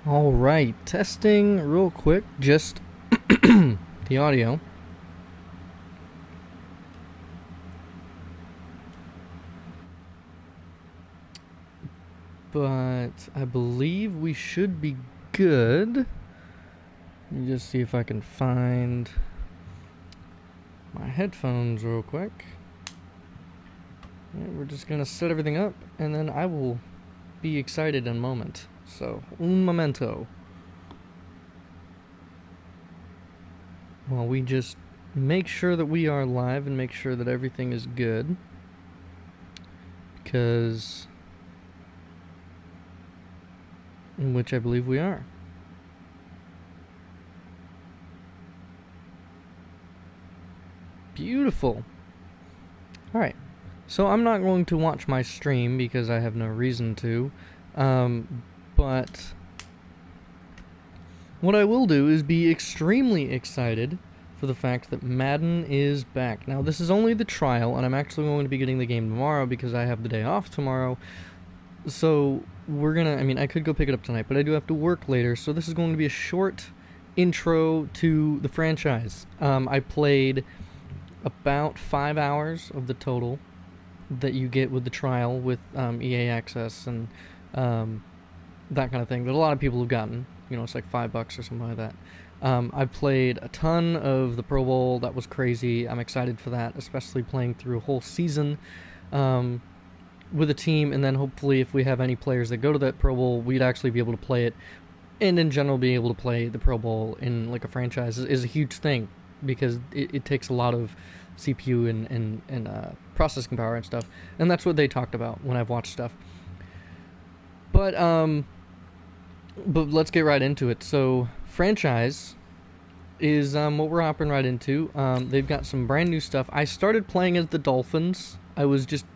Alright, testing real quick, just the audio. But I believe we should be good. Let me just see if I can find my headphones real quick. We're just gonna set everything up, and then I will be excited in a moment. So, un momento. While we just make sure that we are live and make sure that everything is good. Because... in which I believe we are. Beautiful. Alright, so I'm not going to watch my stream because I have no reason to, but what I will do is be extremely excited for the fact that Madden is back. Now, this is only the trial, and I'm actually going to be getting the game tomorrow because I have the day off tomorrow. So, I could go pick it up tonight, but I do have to work later, so this is going to be a short intro to the franchise. I played about 5 hours of the total that you get with the trial with EA Access and that kind of thing that a lot of people have gotten. You know, it's like $5 or something like that. I played a ton of the Pro Bowl. That was crazy. I'm excited for that, especially playing through a whole season with a team, and then hopefully if we have any players that go to that Pro Bowl, we'd actually be able to play it, and in general being able to play the Pro Bowl in like a franchise is a huge thing, because it takes a lot of CPU and processing power and stuff, and that's what they talked about when I've watched stuff. But let's get right into it. So franchise is what we're hopping right into. They've got some brand new stuff. I started playing as the Dolphins. I was just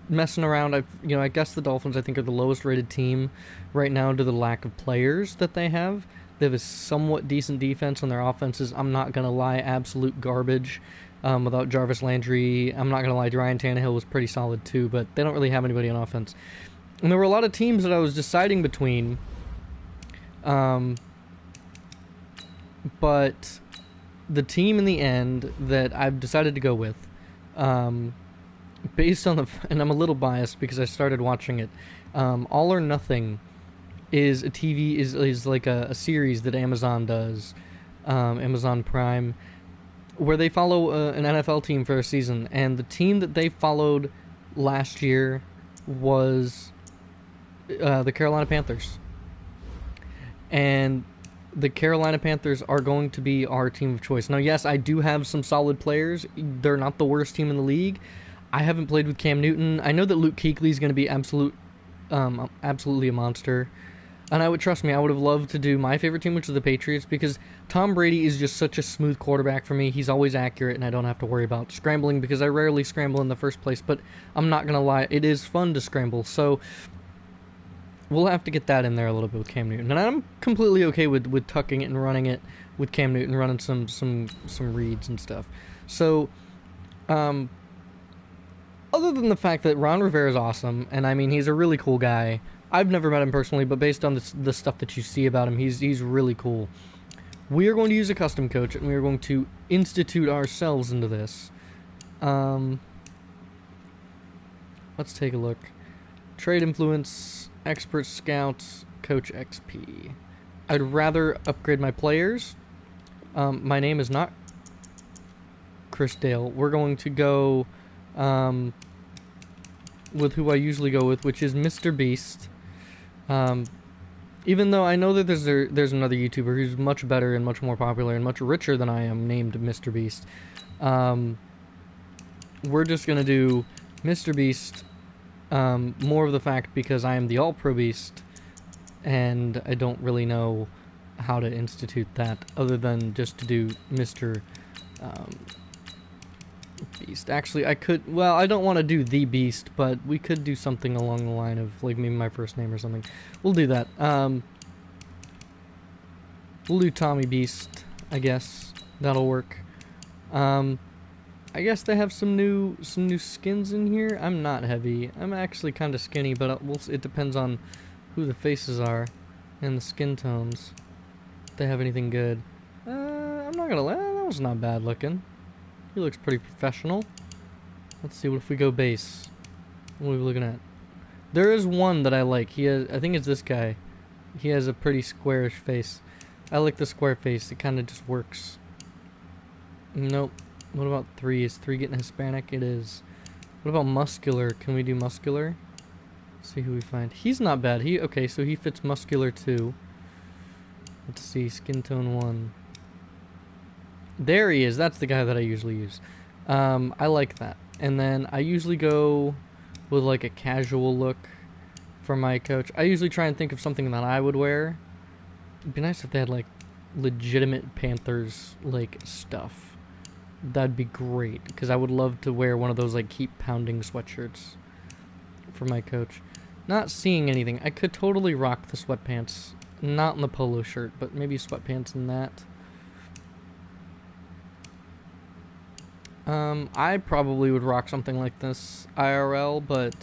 messing around. I guess the Dolphins, I think, are the lowest rated team right now due to the lack of players that they have. They have a somewhat decent defense, on their offenses, I'm not gonna lie, absolute garbage. Without Jarvis Landry, I'm not gonna lie, Ryan Tannehill was pretty solid too, but they don't really have anybody on offense. And there were a lot of teams that I was deciding between, but the team in the end that I've decided to go with, based on and I'm a little biased because I started watching it, All or Nothing is a TV, is like a series that Amazon does, Amazon Prime, where they follow an NFL team for a season, and the team that they followed last year was the Carolina Panthers. And the Carolina Panthers are going to be our team of choice. Now, yes, I do have some solid players. They're not the worst team in the league. I haven't played with Cam Newton. I know that Luke Kuechly is going to be absolutely a monster. And I would have loved to do my favorite team, which is the Patriots, because Tom Brady is just such a smooth quarterback for me. He's always accurate, and I don't have to worry about scrambling, because I rarely scramble in the first place. But I'm not going to lie, it is fun to scramble. So we'll have to get that in there a little bit with Cam Newton. And I'm completely okay with tucking it and running it with Cam Newton, running some reads and stuff. So, other than the fact that Ron Rivera is awesome, and I mean, he's a really cool guy. I've never met him personally, but based on the stuff that you see about him, he's really cool. We are going to use a custom coach, and we are going to institute ourselves into this. Let's take a look. Trade influence, expert scouts, coach XP. I'd rather upgrade my players. My name is not Chris Dale. We're going to go with who I usually go with, which is Mr. Beast. Even though I know that there's another YouTuber who's much better and much more popular and much richer than I am, named Mr. Beast. We're just gonna do Mr. Beast, more of the fact because I am the All-Pro Beast, and I don't really know how to institute that other than just to do Mr. Beast. Actually, I don't want to do the Beast, but we could do something along the line of, like, maybe my first name or something. We'll do that. We'll do Tommy Beast, I guess. That'll work. I guess they have some new skins in here. I'm not heavy. I'm actually kind of skinny, but it depends on who the faces are. And the skin tones. If they have anything good. I'm not gonna lie, that was not bad looking. He looks pretty professional. Let's see, what if we go base? What are we looking at? There is one that I like. He has, I think it's this guy. He has a pretty squarish face. I like the square face. It kind of just works. Nope. What about 3? Is 3 getting Hispanic? It is. What about muscular? Can we do muscular? Let's see who we find. He's not bad. Okay, so he fits muscular too. Let's see, skin tone 1. There he is. That's the guy that I usually use. I like that. And then I usually go with like a casual look for my coach. I usually try and think of something that I would wear. It'd be nice if they had like legitimate Panthers like stuff. That'd be great, because I would love to wear one of those like keep pounding sweatshirts for my coach. Not seeing anything. I could totally rock the sweatpants. Not in the polo shirt, but maybe sweatpants in that. I probably would rock something like this IRL, but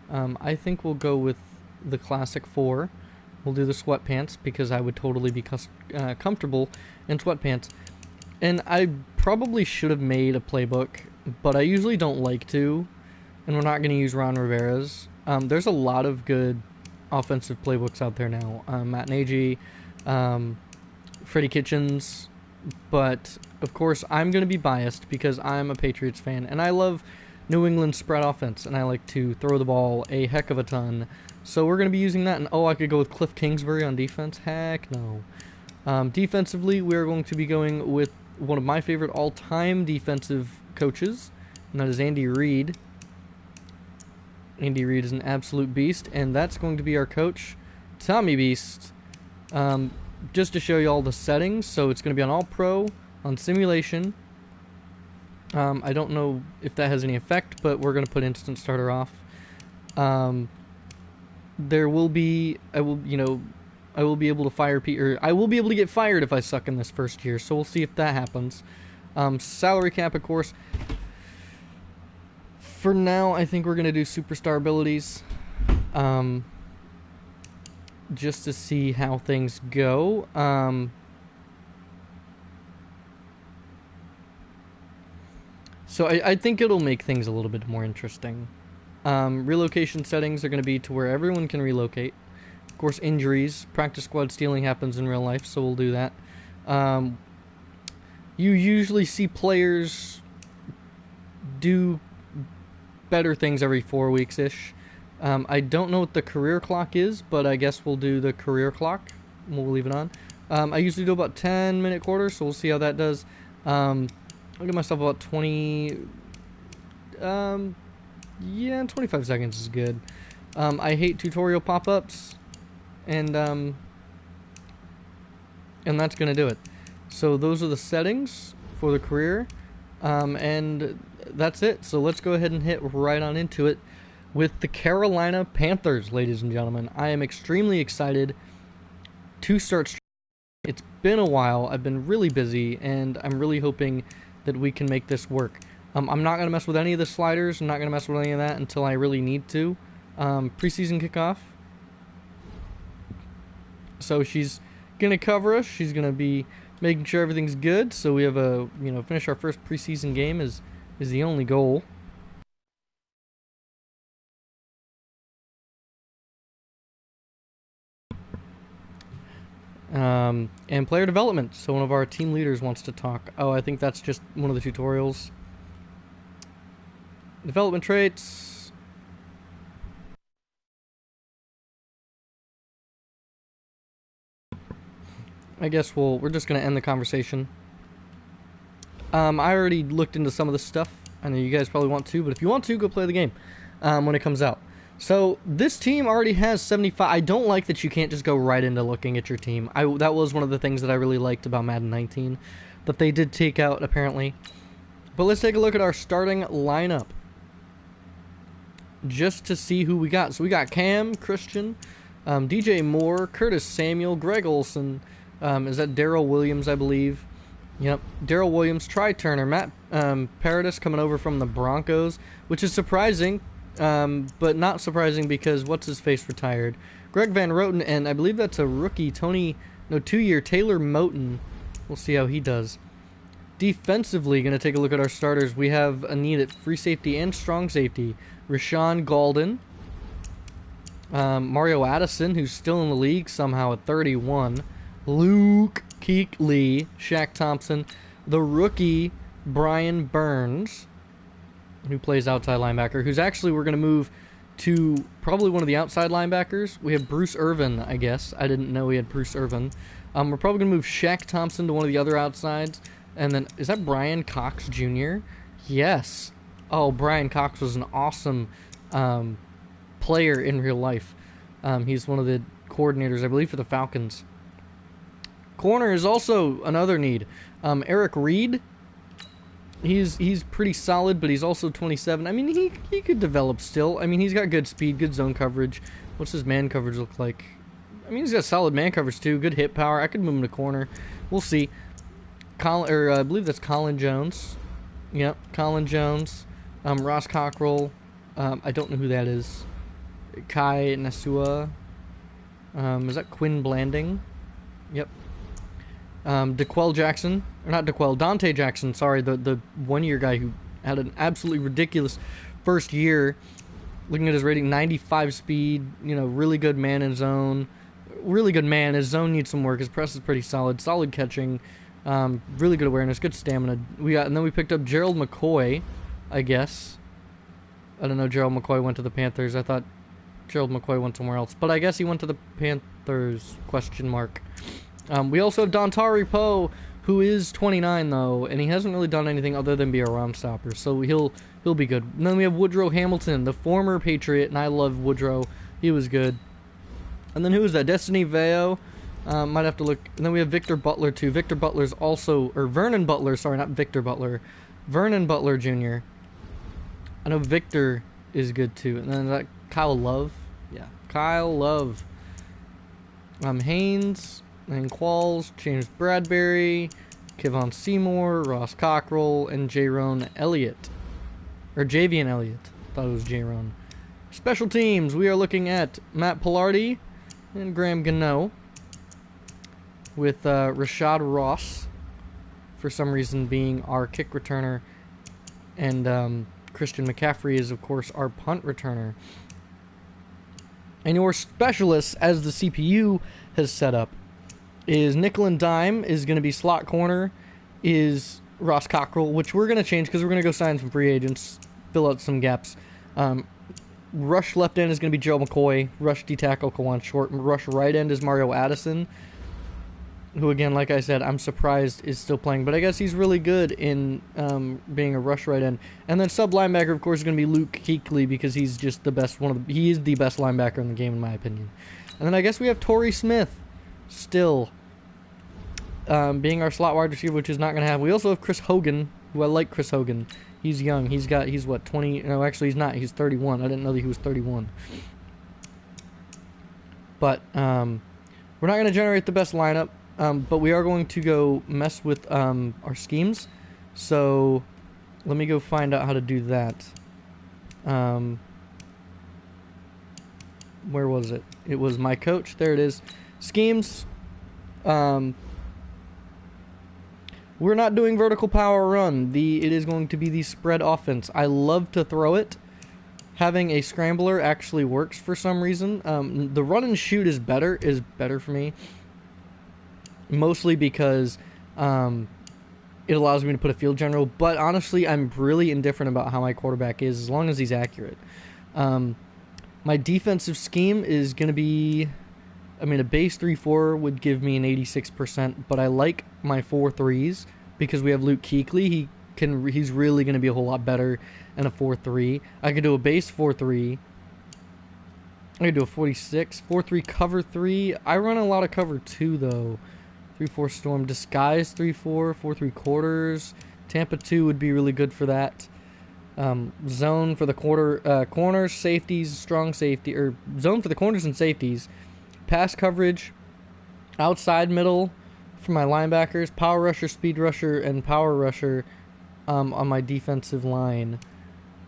I think we'll go with the classic 4. We'll do the sweatpants, because I would totally be comfortable in sweatpants. And I probably should have made a playbook, but I usually don't like to, and we're not going to use Ron Rivera's. There's a lot of good offensive playbooks out there now. Matt Nagy, Freddie Kitchens, but of course I'm going to be biased because I'm a Patriots fan, and I love New England spread offense, and I like to throw the ball a heck of a ton. So we're going to be using that, and I could go with Cliff Kingsbury on defense. Heck no. Defensively, we're going to be going with one of my favorite all-time defensive coaches, and that is Andy Reid. Andy Reid is an absolute beast, and that's going to be our coach, Tommy Beast. Just to show you all the settings, so it's going to be on All-Pro, on Simulation. I don't know if that has any effect, but we're going to put Instant Starter off. There will be, I will be able to fire I will be able to get fired if I suck in this first year, so we'll see if that happens. Salary cap, of course. For now, I think we're going to do superstar abilities. Just to see how things go. So I think it'll make things a little bit more interesting. Relocation settings are going to be to where everyone can relocate. Of course, injuries. Practice squad stealing happens in real life, so we'll do that. You usually see players do better things every 4 weeks-ish. I don't know what the career clock is, but I guess we'll do the career clock. We'll leave it on. I usually do about 10-minute quarters, so we'll see how that does. I'll give myself about 20... yeah, 25 seconds is good. I hate tutorial pop-ups, and that's going to do it. So those are the settings for the career, and that's it. So let's go ahead and hit right on into it with the Carolina Panthers, ladies and gentlemen. I am extremely excited to start. It's been a while. I've been really busy, and I'm really hoping that we can make this work. I'm not going to mess with any of the sliders. I'm not going to mess with any of that until I really need to. Preseason kickoff. So she's going to cover us. She's going to be making sure everything's good. So we have finish our first preseason game is the only goal. And player development. So one of our team leaders wants to talk. Oh, I think that's just one of the tutorials. Development traits. I guess we're just going to end the conversation. I already looked into some of this stuff. I know you guys probably want to, but if you want to, go play the game when it comes out. So this team already has 75. I don't like that you can't just go right into looking at your team. That was one of the things that I really liked about Madden 19 that they did take out, apparently. But let's take a look at our starting lineup just to see who we got. So we got Cam, Christian, DJ Moore, Curtis Samuel, Greg Olson. Is that Darrell Williams, I believe? Yep, Darrell Williams, Try Turner, Matt Paradis coming over from the Broncos, which is surprising. But not surprising because what's-his-face retired. Greg Van Roten, and I believe that's a rookie, 2-year Taylor Moton. We'll see how he does. Defensively, going to take a look at our starters. We have a need at free safety and strong safety. Rashawn Golden. Mario Addison, who's still in the league somehow at 31. Luke Kuechly. Shaq Thompson. The rookie, Brian Burns, who plays outside linebacker, who's actually, we're going to move to probably one of the outside linebackers. We have Bruce Irvin, I guess. I didn't know we had Bruce Irvin. We're probably going to move Shaq Thompson to one of the other outsides. And then, is that Brian Cox Jr.? Yes. Oh, Brian Cox was an awesome player in real life. He's one of the coordinators, I believe, for the Falcons. Corner is also another need. Eric Reed. He's pretty solid, but he's also 27. I mean, he could develop still. I mean, he's got good speed, good zone coverage. What's his man coverage look like? I mean, he's got solid man coverage too, good hit power. I could move him to corner. We'll see. I believe that's Colin Jones. Yep, Colin Jones. Ross Cockrell. I don't know who that is. Kai Nasua. Is that Quinn Blanding? Yep. DeQuell Jackson, or not DeQuell, Dante Jackson, sorry, the one-year guy who had an absolutely ridiculous first year. Looking at his rating, 95 speed, really good man in zone. Really good man. His zone needs some work. His press is pretty solid. Solid catching. Really good awareness, good stamina. And then we picked up Gerald McCoy, I guess. I don't know, Gerald McCoy went to the Panthers. I thought Gerald McCoy went somewhere else. But I guess he went to the Panthers, question mark. We also have Dontari Poe, who is 29 though, and he hasn't really done anything other than be a run stopper, so he'll be good. And then we have Woodrow Hamilton, the former Patriot, and I love Woodrow. He was good. And then who is that? Destiny Veo. Might have to look. And then we have Victor Butler too. Victor Butler's also, or Vernon Butler. Sorry, not Victor Butler. Vernon Butler Jr. I know Victor is good too. And then that Kyle Love. Yeah, Kyle Love. Haynes. And Qualls, James Bradbury, Kevon Seymour, Ross Cockrell, and Jaron Elliott. Or Javian Elliott. Thought it was Jaron. Special teams, we are looking at Matt Pilardi and Graham Gano. With Rashad Ross, for some reason, being our kick returner. And Christian McCaffrey is, of course, our punt returner. And your specialist, as the CPU has set up, is nickel and dime, is going to be slot corner, is Ross Cockrell, which we're going to change because we're going to go sign some free agents, fill out some gaps. Rush left end is going to be Joe McCoy. Rush D-tackle, Kawan Short. Rush right end is Mario Addison, who, again, like I said, I'm surprised is still playing. But I guess he's really good in being a rush right end. And then sub linebacker, of course, is going to be Luke Kuechly because he's just the best he is the best linebacker in the game, in my opinion. And then I guess we have Torrey Smith still being our slot wide receiver, which is not going to happen. We also have Chris Hogan, who I like Chris Hogan. He's young. He's what, 20? No, actually, he's not. He's 31. I didn't know that he was 31. But we're not going to generate the best lineup, but we are going to go mess with our schemes. So let me go find out how to do that. Where was it? It was my coach. There it is. Schemes. We're not doing vertical power run. It is going to be the spread offense. I love to throw it. Having a scrambler actually works for some reason. The run and shoot is better for me. Mostly because it allows me to put a field general. But honestly, I'm really indifferent about how my quarterback is as long as he's accurate. My defensive scheme is going to be... a base 3-4 would give me an 86%, but I like my 4-3s because we have Luke Kuechly. He's really going to be a whole lot better in a 4-3. I could do a base 4-3. I could do a 46, 4-3 cover 3. I run a lot of cover 2 though. 3-4 storm, disguise 3-4, 4-3 quarters. Tampa 2 would be really good for that. Zone for the corners, safeties, strong safety, or zone for the corners and safeties. Pass coverage, outside middle for my linebackers, power rusher, speed rusher, and power rusher on my defensive line.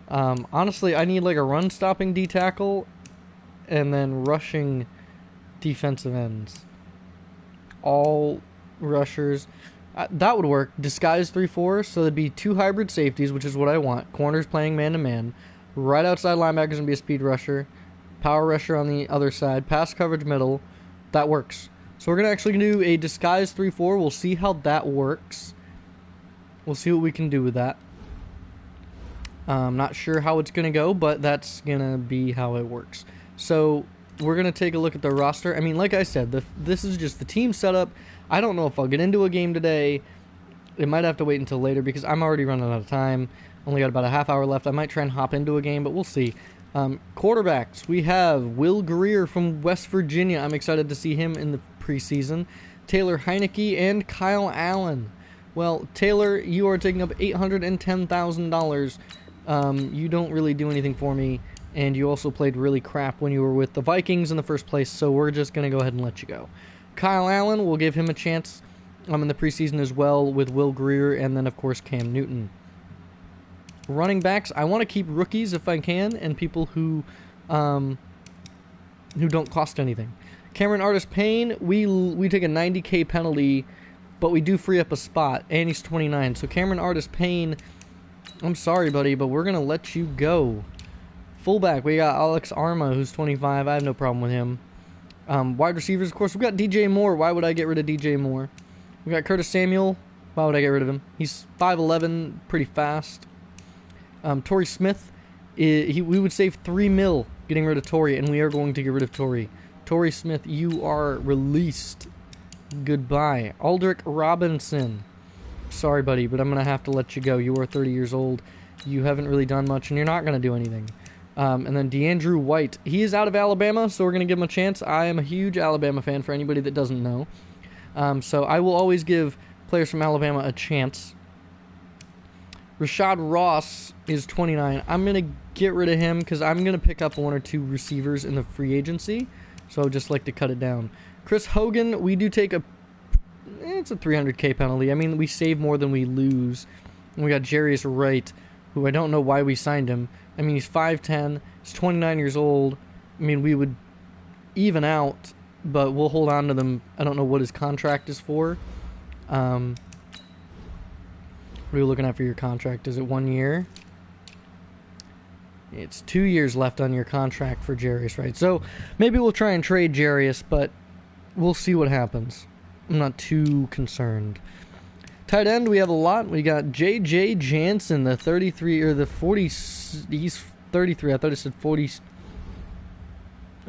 Honestly, I need like a run-stopping D-tackle and then rushing defensive ends. All rushers. That would work. Disguise 3-4, so there'd be 2 hybrid safeties, which is what I want. Corners playing man-to-man. Right outside linebackers going to be a speed rusher. Power rusher on the other side. Pass coverage middle. That works. So we're going to actually do a disguise 3-4. We'll see how that works. We'll see what we can do with that. Not sure how it's going to go, but that's going to be how it works. So we're going to take a look at the roster. I mean, like I said, this is just the team setup. I don't know if I'll get into a game today. It might have to wait until later because I'm already running out of time. Only got about a half hour left. I might try and hop into a game, but we'll see. Quarterbacks, we have Will Greer from West Virginia. I'm excited to see him in the preseason. Taylor Heineke and Kyle Allen. Well, Taylor, you are taking up $810,000. You don't really do anything for me, and you also played really crap when you were with the Vikings in the first place, so we're just going to go ahead and let you go. Kyle Allen, we'll give him a chance in the preseason as well with Will Greer, and then, of course, Cam Newton. Running backs, I want to keep rookies if I can, and people who don't cost anything. Cameron Artis-Payne, we take a $90K penalty, but we do free up a spot, and he's 29. So Cameron Artis-Payne, I'm sorry, buddy, but we're going to let you go. Fullback, we got Alex Arma, who's 25. I have no problem with him. Wide receivers, of course, we got DJ Moore. Why would I get rid of DJ Moore? We got Curtis Samuel. Why would I get rid of him? He's 5'11", pretty fast. Torrey Smith, we would save $3 million getting rid of Torrey, and we are going to get rid of Torrey. Torrey Smith, you are released. Goodbye. Aldrick Robinson. Sorry, buddy, but I'm going to have to let you go. You are 30 years old. You haven't really done much, and you're not going to do anything. And then DeAndrew White. He is out of Alabama, so we're going to give him a chance. I am a huge Alabama fan for anybody that doesn't know. So I will always give players from Alabama a chance. Rashad Ross is 29. I'm going to get rid of him because I'm going to pick up 1 or 2 receivers in the free agency. So I would just like to cut it down. Chris Hogan, we do take it's a $300K penalty. I mean, we save more than we lose. And we got Jarius Wright, who I don't know why we signed him. I mean, he's 5'10", he's 29 years old. I mean, we would even out, but we'll hold on to them. I don't know what his contract is for. What are you looking at for your contract? Is it 1 year? It's 2 years left on your contract for Jarius, right? So maybe we'll try and trade Jarius, but we'll see what happens. I'm not too concerned. Tight end, we have a lot. We got J.J. Jansen, the 33, or the 40, he's 33. I thought it said 40. It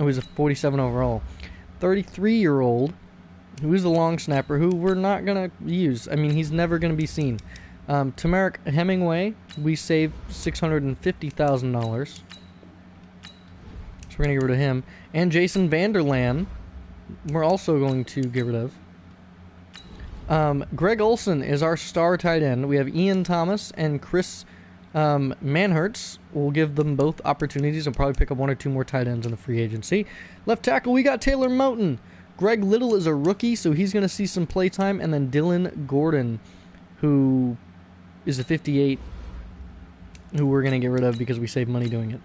was a 47 overall. 33-year-old, who is a long snapper, who we're not going to use. I mean, he's never going to be seen. Tamarick Hemingway, we saved $650,000. So we're going to get rid of him. And Jason Vanderland, we're also going to get rid of. Greg Olson is our star tight end. We have Ian Thomas and Chris Manhertz. We'll give them both opportunities. I'll probably pick up 1 or 2 more tight ends in the free agency. Left tackle, we got Taylor Moton. Greg Little is a rookie, so he's going to see some play time. And then Dylan Gordon, who is a 58, who we're going to get rid of because we save money doing it,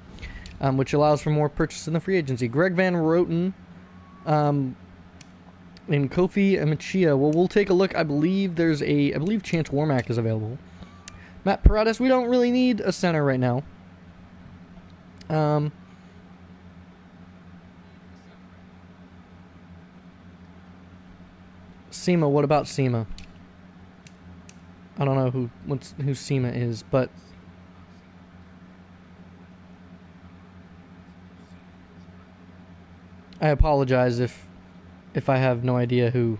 which allows for more purchase in the free agency. Greg Van Roten and Kofi Amachia. Well, we'll take a look. I believe Chance Warmack is available. Matt Paradis, we don't really need a center right now. Sema, what about Sema? I don't know who Sema is, but I apologize if I have no idea who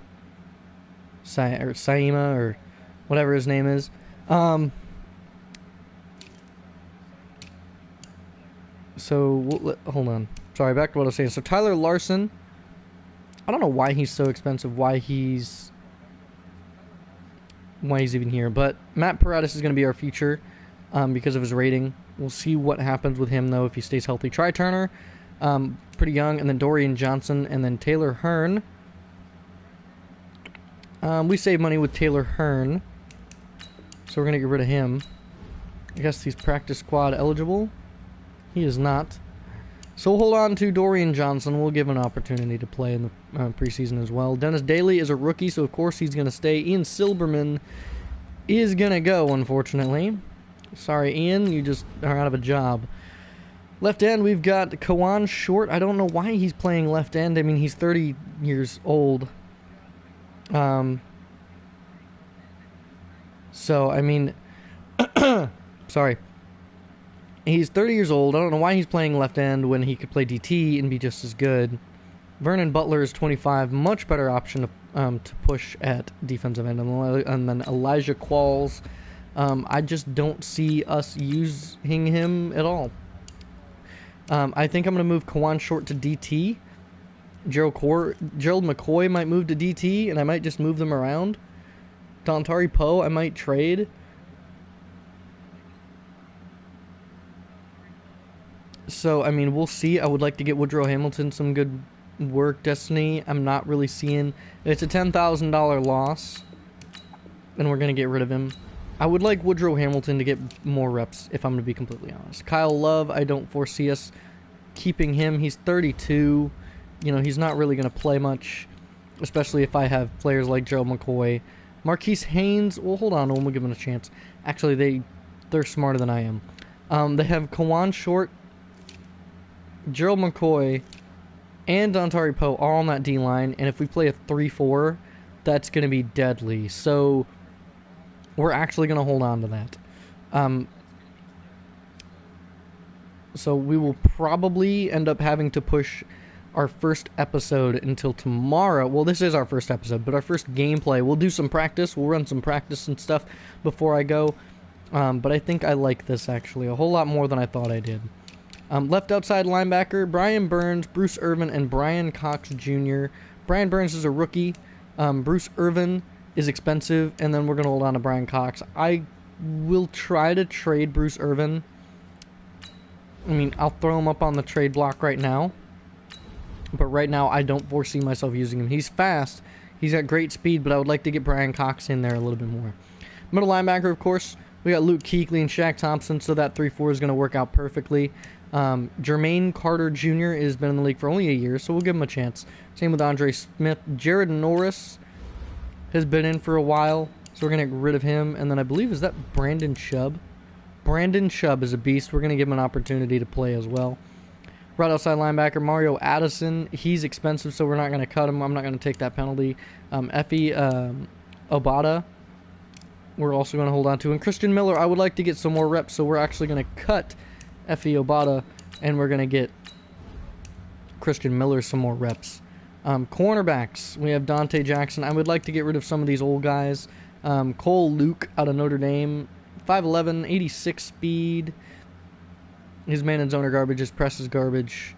Saima or whatever his name is. So hold on. Sorry, back to what I was saying. So Tyler Larson, I don't know why he's so expensive. Why he's even here, but Matt Paradis is going to be our future because of his rating. We'll see what happens with him, though, if he stays healthy. Try Turner, pretty young, and then Dorian Johnson, and then Taylor Hearn. We save money with Taylor Hearn, so we're going to get rid of him. I guess he's practice squad eligible. He is not. So we'll hold on to Dorian Johnson. We'll give him an opportunity to play in the preseason as well. Dennis Daly is a rookie, so of course he's going to stay. Ian Silberman is going to go, unfortunately. Sorry, Ian, you just are out of a job. Left end, we've got Kawan Short. I don't know why he's playing left end. I mean, he's 30 years old. So, I mean... sorry. He's 30 years old. I don't know why he's playing left end when he could play DT and be just as good. Vernon Butler is 25. Much better option to push at defensive end. And then Elijah Qualls. I just don't see us using him at all. I think I'm going to move Kawan Short to DT. Gerald McCoy might move to DT, and I might just move them around. Dontari Poe, I might trade. So, I mean, we'll see. I would like to get Woodrow Hamilton some good work. Destiny, I'm not really seeing. It's a $10,000 loss, and we're going to get rid of him. I would like Woodrow Hamilton to get more reps, if I'm going to be completely honest. Kyle Love, I don't foresee us keeping him. He's 32. You know, he's not really going to play much, especially if I have players like Gerald McCoy. Marquise Haynes, well, hold on, we'll give him a chance. Actually, they're smarter than I am. They have Kawan Short, Gerald McCoy, and Dontari Poe all on that D-line, and if we play a 3-4, that's going to be deadly. So we're actually going to hold on to that. So we will probably end up having to push our first episode until tomorrow. Well, this is our first episode, but our first gameplay. We'll do some practice. We'll run some practice and stuff before I go. But I think I like this, actually, a whole lot more than I thought I did. Left outside linebacker, Brian Burns, Bruce Irvin, and Brian Cox Jr. Brian Burns is a rookie. Bruce Irvin is expensive, and then we're going to hold on to Brian Cox. I will try to trade Bruce Irvin. I mean, I'll throw him up on the trade block right now. But right now, I don't foresee myself using him. He's fast. He's got great speed, but I would like to get Brian Cox in there a little bit more. Middle linebacker, of course, we got Luke Kuechly and Shaq Thompson, so that 3-4 is going to work out perfectly. Jermaine Carter Jr. has been in the league for only a year, so we'll give him a chance. Same with Andre Smith. Jared Norris has been in for a while, so we're going to get rid of him. And then I believe, is that Brandon Chubb? Brandon Chubb is a beast. We're going to give him an opportunity to play as well. Right outside linebacker, Mario Addison. He's expensive, so we're not going to cut him. I'm not going to take that penalty. Efe Obada, we're also going to hold on to. And Christian Miller, I would like to get some more reps, so we're actually going to cut Efe Obada, and we're going to get Christian Miller some more reps. Cornerbacks, we have Dante Jackson. I would like to get rid of some of these old guys. Cole Luke out of Notre Dame, 5'11", 86 speed. His man and zoner garbage, his press is garbage.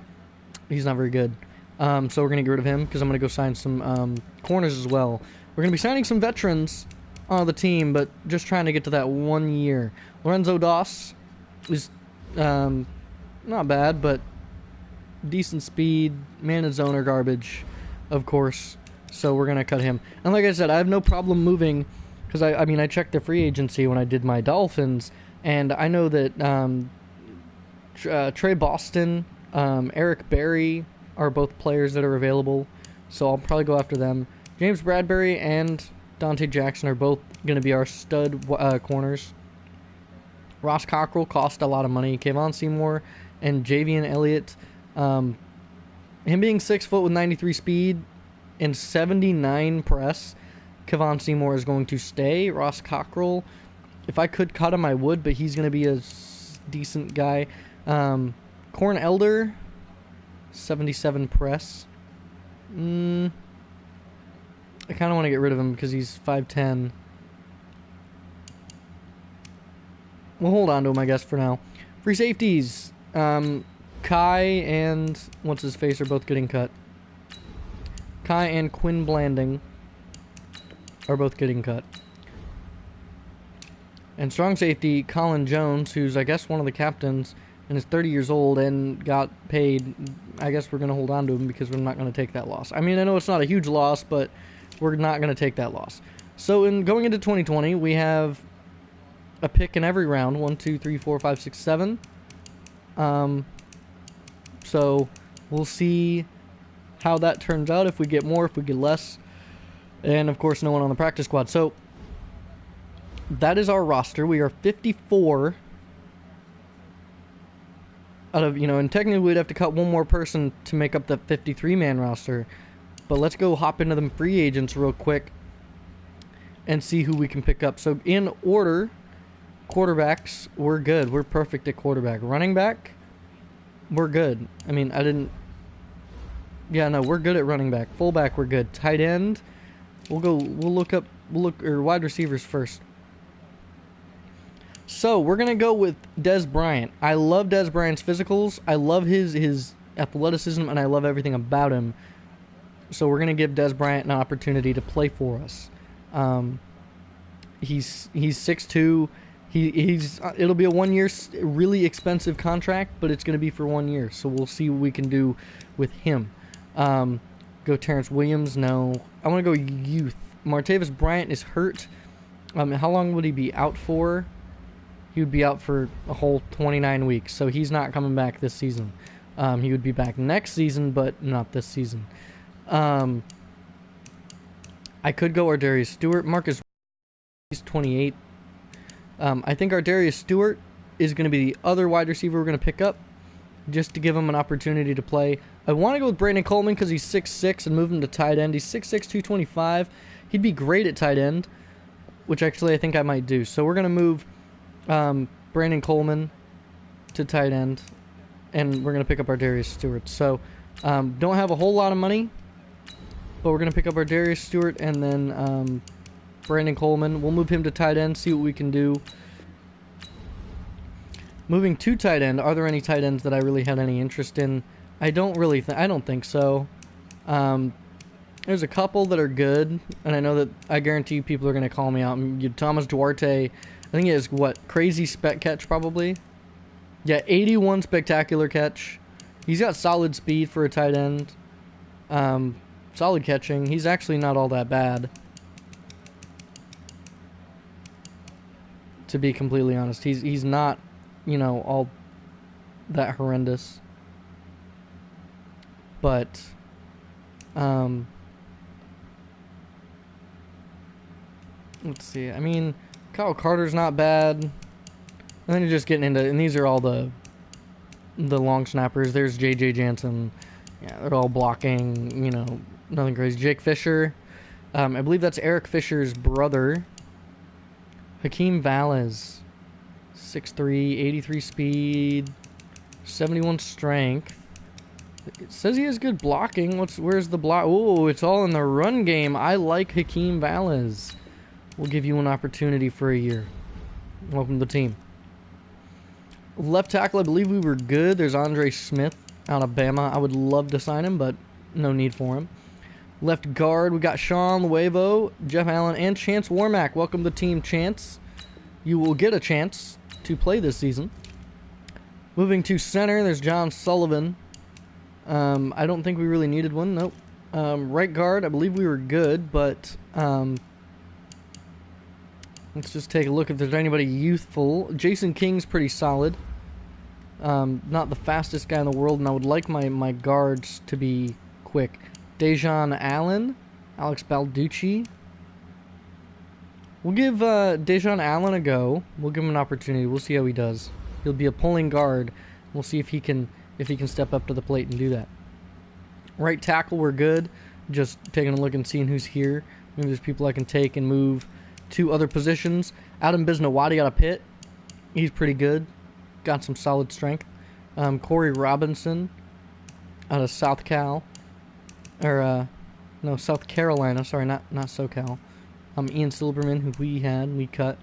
He's not very good. So we're going to get rid of him because I'm going to go sign some corners as well. We're going to be signing some veterans on the team, but just trying to get to that 1 year. Lorenzo Doss is not bad, but decent speed. Man and zoner garbage, of course. So we're going to cut him. And like I said, I have no problem moving because, I mean, I checked the free agency when I did my Dolphins, and I know that Trey Boston, Eric Berry are both players that are available, so I'll probably go after them. James Bradbury and Dante Jackson are both going to be our stud corners. Ross Cockrell cost a lot of money. Kayvon Seymour and Javian Elliott. Him being 6 foot with 93 speed and 79 press, Kayvon Seymour is going to stay. Ross Cockrell, if I could cut him, I would, but he's going to be a decent guy. Corn Elder, 77 press. I kind of want to get rid of him because he's 5'10". We'll hold on to him, I guess, for now. Free safeties. Kai and what's-his-face are both getting cut. Kai and Quinn Blanding are both getting cut. And strong safety, Colin Jones, who's, I guess, one of the captains, and is 30 years old and got paid. I guess we're going to hold on to him because we're not going to take that loss. I mean, I know it's not a huge loss, but we're not going to take that loss. So in going into 2020, we have a pick in every round. 1, 2, 3, 4, 5, 6, 7. So we'll see how that turns out, if we get more, if we get less. And, of course, no one on the practice squad. So that is our roster. We are 54 out of, and technically we'd have to cut one more person to make up the 53-man roster. But let's go hop into them free agents real quick and see who we can pick up. So in order, quarterbacks, we're good. We're perfect at quarterback. Running back, we're good. I mean, we're good at running back. Fullback, we're good. Tight end, we'll look wide receivers first. So we're going to go with Des Bryant. I love Des Bryant's physicals. I love his athleticism, and I love everything about him. So we're going to give Des Bryant an opportunity to play for us. He's 6'2". It'll be a 1 year really expensive contract, but it's going to be for 1 year. So we'll see what we can do with him. Go Terrence Williams. No, I want to go youth. Martavis Bryant is hurt. How long would he be out for? He would be out for a whole 29 weeks. So he's not coming back this season. He would be back next season, but not this season. I could go Ardarius Stewart. Marcus, he's 28. I think Ardarius Stewart is going to be the other wide receiver we're going to pick up, just to give him an opportunity to play. I want to go with Brandon Coleman because he's 6'6", and move him to tight end. He's 6'6", 225. He'd be great at tight end, which actually I think I might do. So we're going to move Brandon Coleman to tight end, and we're going to pick up Ardarius Stewart. So don't have a whole lot of money, but we're going to pick up Ardarius Stewart and then Brandon Coleman. We'll move him to tight end, see what we can do. Moving to tight end, are there any tight ends that I really had any interest in? I don't think so. There's a couple that are good, and I know that I guarantee you people are going to call me out. Thomas Duarte, I think he has, crazy spec catch probably? Yeah, 81 spectacular catch. He's got solid speed for a tight end. Solid catching. He's actually not all that bad, to be completely honest. He's not, all that horrendous. But let's see. I mean, Kyle Carter's not bad. And then you're just getting into, and these are all the long snappers. There's J.J. Jansen. Yeah, they're all blocking, nothing crazy. Jake Fisher. I believe that's Eric Fisher's brother. Hakeem Valles. 6'3", 83 speed, 71 strength. It says he has good blocking. Where's the block? Oh, it's all in the run game. I like Hakeem Valles. We'll give you an opportunity for a year. Welcome to the team. Left tackle, I believe we were good. There's Andre Smith out of Bama. I would love to sign him, but no need for him. Left guard, we got Sean Luevo, Jeff Allen, and Chance Warmack. Welcome to the team, Chance. You will get a chance to play this season. Moving to center, there's John Sullivan. I don't think we really needed one. Nope. Right guard, I believe we were good, but let's just take a look if there's anybody youthful. Jason King's pretty solid. Not the fastest guy in the world, and I would like my guards to be quick. Dejon Allen, Alex Balducci. We'll give Dejon Allen a go. We'll give him an opportunity. We'll see how he does. He'll be a pulling guard. We'll see if he can step up to the plate and do that. Right tackle, we're good. Just taking a look and seeing who's here. Maybe there's people I can take and move to other positions. Adam Bisnawadi out of Pitt. He's pretty good. Got some solid strength. Corey Robinson out of South Carolina. Sorry, not SoCal. Ian Silberman, who we cut.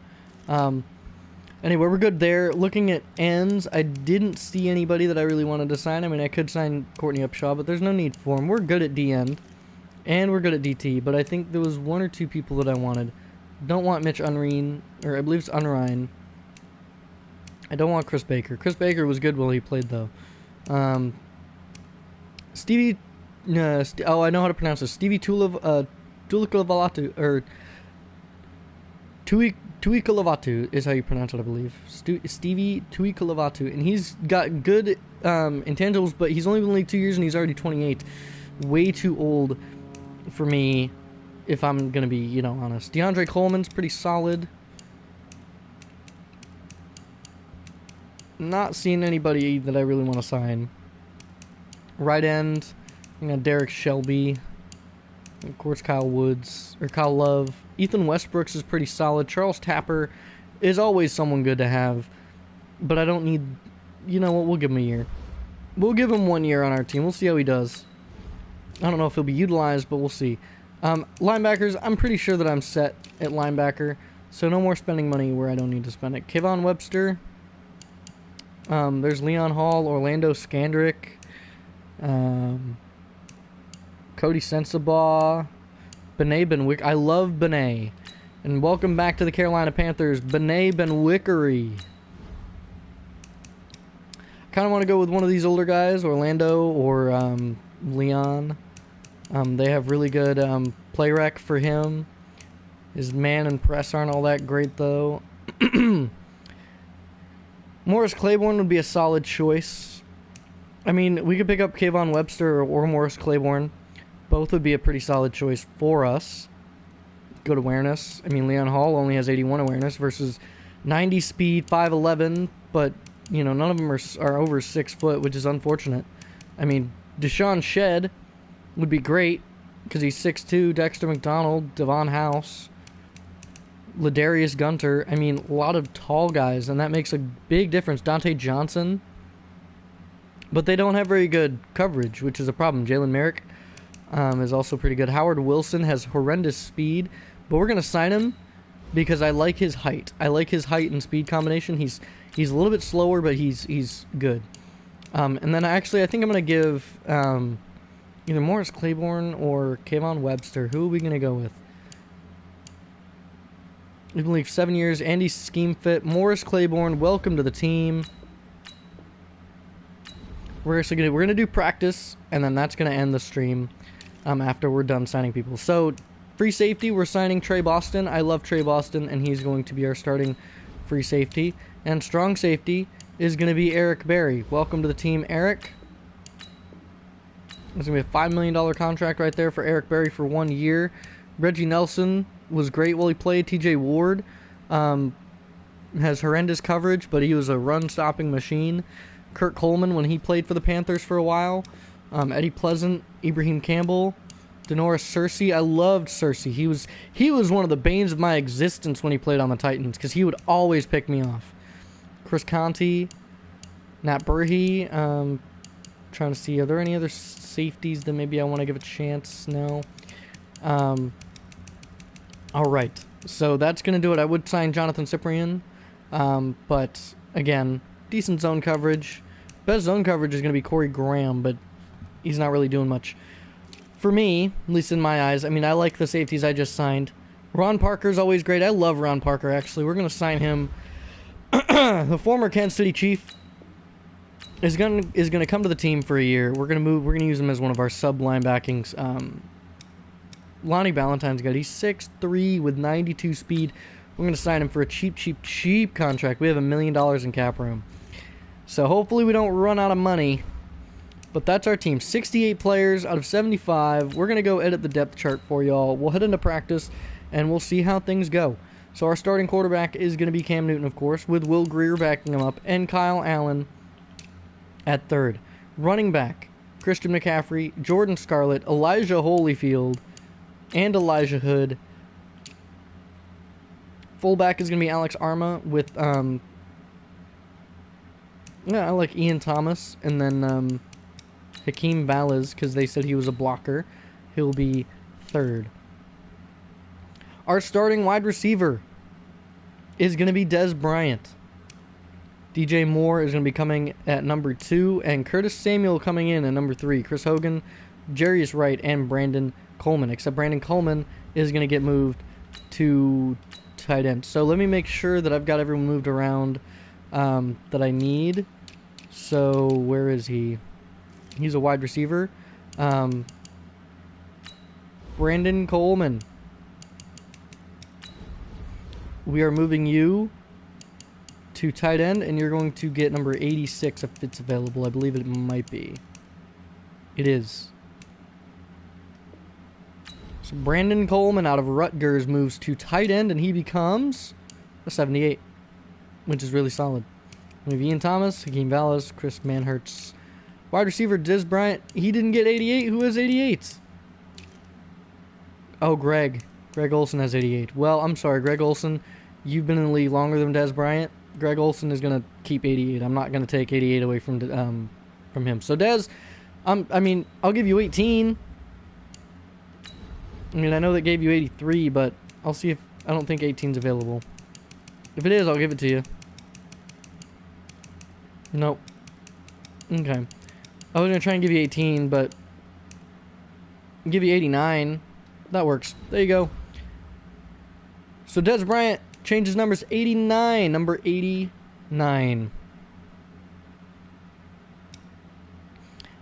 Anyway, we're good there. Looking at ends, I didn't see anybody that I really wanted to sign. I mean, I could sign Courtney Upshaw, but there's no need for him. We're good at D-end, and we're good at DT, but I think there was one or two people that I wanted. Don't want Mitch Unrein, or I believe it's Unrein. I don't want Chris Baker. Chris Baker was good while he played, though. Stevie... I know how to pronounce this. Stevie Tulivalatu, or... Tui Kalavatu is how you pronounce it, I believe. Stevie Tui Kalavatu. And he's got good intangibles, but he's only been in the league 2 years and he's already 28. Way too old for me, if I'm going to be, you know, honest. DeAndre Coleman's pretty solid. Not seeing anybody that I really want to sign. Right end, you know, Derek Shelby. Of course, Kyle Love. Ethan Westbrooks is pretty solid. Charles Tapper is always someone good to have. But I don't need... You know what? We'll give him a year. We'll give him 1 year on our team. We'll see how he does. I don't know if he'll be utilized, but we'll see. Linebackers, I'm pretty sure that I'm set at linebacker. So no more spending money where I don't need to spend it. Kayvon Webster. There's Leon Hall, Orlando Scandrick. Cody Sensabaugh, Benet Benwick. I love Benet. And welcome back to the Carolina Panthers, Benet Benwickery. Kind of want to go with one of these older guys, Orlando or Leon. They have really good play rec for him. His man and press aren't all that great, though. Morris Claiborne would be a solid choice. I mean, we could pick up Kayvon Webster or Morris Claiborne. Both would be a pretty solid choice for us. Good awareness. I mean, Leon Hall only has 81 awareness versus 90 speed, 5'11", but, you know, none of them are over 6 foot, which is unfortunate. I mean, Deshaun Shedd would be great because he's 6'2", Dexter McDonald, Devon House, Ladarius Gunter. I mean, a lot of tall guys, and that makes a big difference. Dante Johnson. But they don't have very good coverage, which is a problem. Jalen Merrick is also pretty good. Howard Wilson has horrendous speed, but we're going to sign him because I like his height. I like his height and speed combination. He's a little bit slower, but he's good. And then I think I'm going to give either Morris Claiborne or Kayvon Webster. Who are we going to go with? I believe 7 years. Andy scheme fit. Morris Claiborne, welcome to the team. We're gonna do practice, and then that's gonna end the stream after we're done signing people. So, free safety, we're signing Trey Boston. I love Trey Boston, and he's going to be our starting free safety. And strong safety is gonna be Eric Berry. Welcome to the team, Eric. There's gonna be a $5 million contract right there for Eric Berry for 1 year. Reggie Nelson was great while he played. TJ Ward has horrendous coverage, but he was a run-stopping machine. Kurt Coleman when he played for the Panthers for a while. Eddie Pleasant, Ibrahim Campbell, Denoris Searcy. I loved Searcy. He was one of the banes of my existence when he played on the Titans because he would always pick me off. Chris Conti, Nat Burhey. Trying to see, are there any other safeties that maybe I want to give a chance? No. All right. So that's going to do it. I would sign Jonathan Cyprian, but again, decent zone coverage. Best zone coverage is going to be Corey Graham, but he's not really doing much. For me, at least in my eyes, I mean, I like the safeties I just signed. Ron Parker's always great. I love Ron Parker, actually. We're going to sign him. The former Kansas City Chief is going to come to the team for a year. We're going to use him as one of our sub linebackings. Lonnie Ballantyne's got, he's 6'3" with 92 speed. We're going to sign him for a cheap contract. We have $1 million in cap room. So hopefully we don't run out of money. But that's our team. 68 players out of 75. We're going to go edit the depth chart for y'all. We'll head into practice, and we'll see how things go. So our starting quarterback is going to be Cam Newton, of course, with Will Grier backing him up, and Kyle Allen at third. Running back, Christian McCaffrey, Jordan Scarlett, Elijah Holyfield, and Elijah Hood. Fullback is going to be Alex Arma with, I like Ian Thomas. And then Hakeem Ballas, because they said he was a blocker. He'll be third. Our starting wide receiver is going to be Des Bryant. DJ Moore is going to be coming at number 2. And Curtis Samuel coming in at number 3. Chris Hogan, Jarius Wright, and Brandon Coleman. Except Brandon Coleman is going to get moved to tight end. So let me make sure that I've got everyone moved around that I need. So where is he? He's a wide receiver. Brandon Coleman. we are moving you to tight end, and you're going to get number 86 if it's available. I believe it might be. It is. So Brandon Coleman out of Rutgers moves to tight end, and he becomes a 78, which is really solid. We have Ian Thomas, Hakeem Valles, Chris Manhertz. Wide receiver Dez Bryant, he didn't get 88. Who has 88? Oh, Greg. Greg Olsen has 88. Well, I'm sorry, Greg Olsen. You've been in the league longer than Dez Bryant. Greg Olsen is going to keep 88. I'm not going to take 88 away from him. So, Dez, I mean, I'll give you 18. I mean, I know that gave you 83, but I'll see if... I don't think 18's available. If it is, I'll give it to you. Nope. Okay. I was going to try and give you 18, but... I'll give you 89. That works. There you go. So, Dez Bryant changes numbers. 89. Number 89.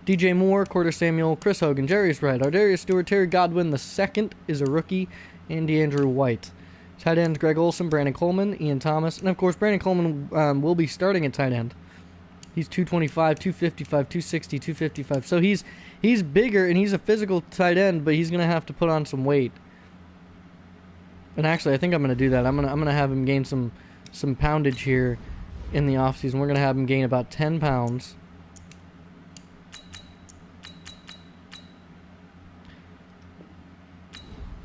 DJ Moore, Porter Samuel, Chris Hogan, Jarius Wright, Ardarius Stewart, Terry Godwin II is a rookie, and DeAndrew White. Tight ends Greg Olsen, Brandon Coleman, Ian Thomas, and of course Brandon Coleman will be starting at tight end. He's 225, 255, 260, 255. So he's bigger and he's a physical tight end, but he's gonna have to put on some weight. And actually, I think I'm gonna do that. I'm gonna have him gain some poundage here in the offseason. We're gonna have him gain about 10 pounds.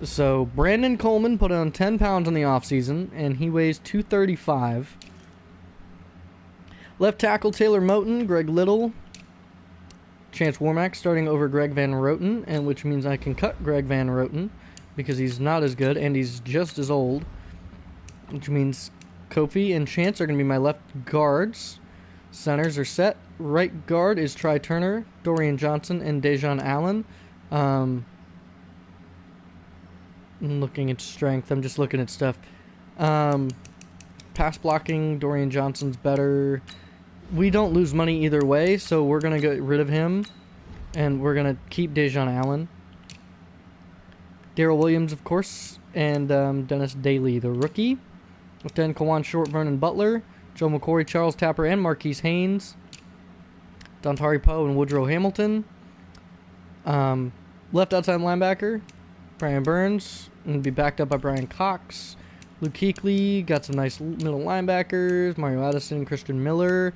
So, Brandon Coleman put on 10 pounds in the offseason, and he weighs 235. Left tackle Taylor Moton, Greg Little, Chance Warmack starting over Greg Van Roten, and which means I can cut Greg Van Roten because he's not as good, and he's just as old. Which means Kofi and Chance are going to be my left guards. Centers are set. Right guard is Try Turner, Dorian Johnson, and Dejon Allen. I'm looking at strength. I'm just looking at stuff. Pass blocking, Dorian Johnson's better. We don't lose money either way, so we're going to get rid of him. And we're going to keep Dejon Allen. Darrell Williams, of course. And Dennis Daly, the rookie. Then Kawan Short, Vernon Butler. Joe McCory, Charles Tapper, and Marquise Haynes. Dontari Poe and Woodrow Hamilton. Left outside linebacker, Brian Burns, and be backed up by Brian Cox. Luke Kuechly, got some nice middle linebackers. Mario Addison, Christian Miller.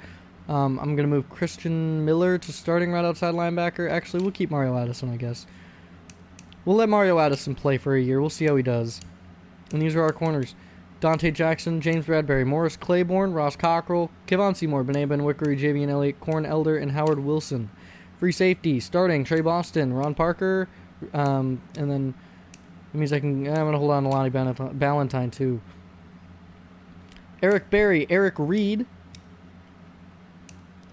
I'm going to move Christian Miller to starting right outside linebacker. Actually, we'll keep Mario Addison, I guess. We'll let Mario Addison play for a year. We'll see how he does. And these are our corners. Dante Jackson, James Bradbury, Morris Claiborne, Ross Cockrell, Kevon Seymour, Benet Ben Wickery, Javian Elliott, Corn Elder, and Howard Wilson. Free safety, starting Trey Boston, Ron Parker, and then it means I'm going to hold on to Lonnie Ballantyne too. Eric Berry, Eric Reed,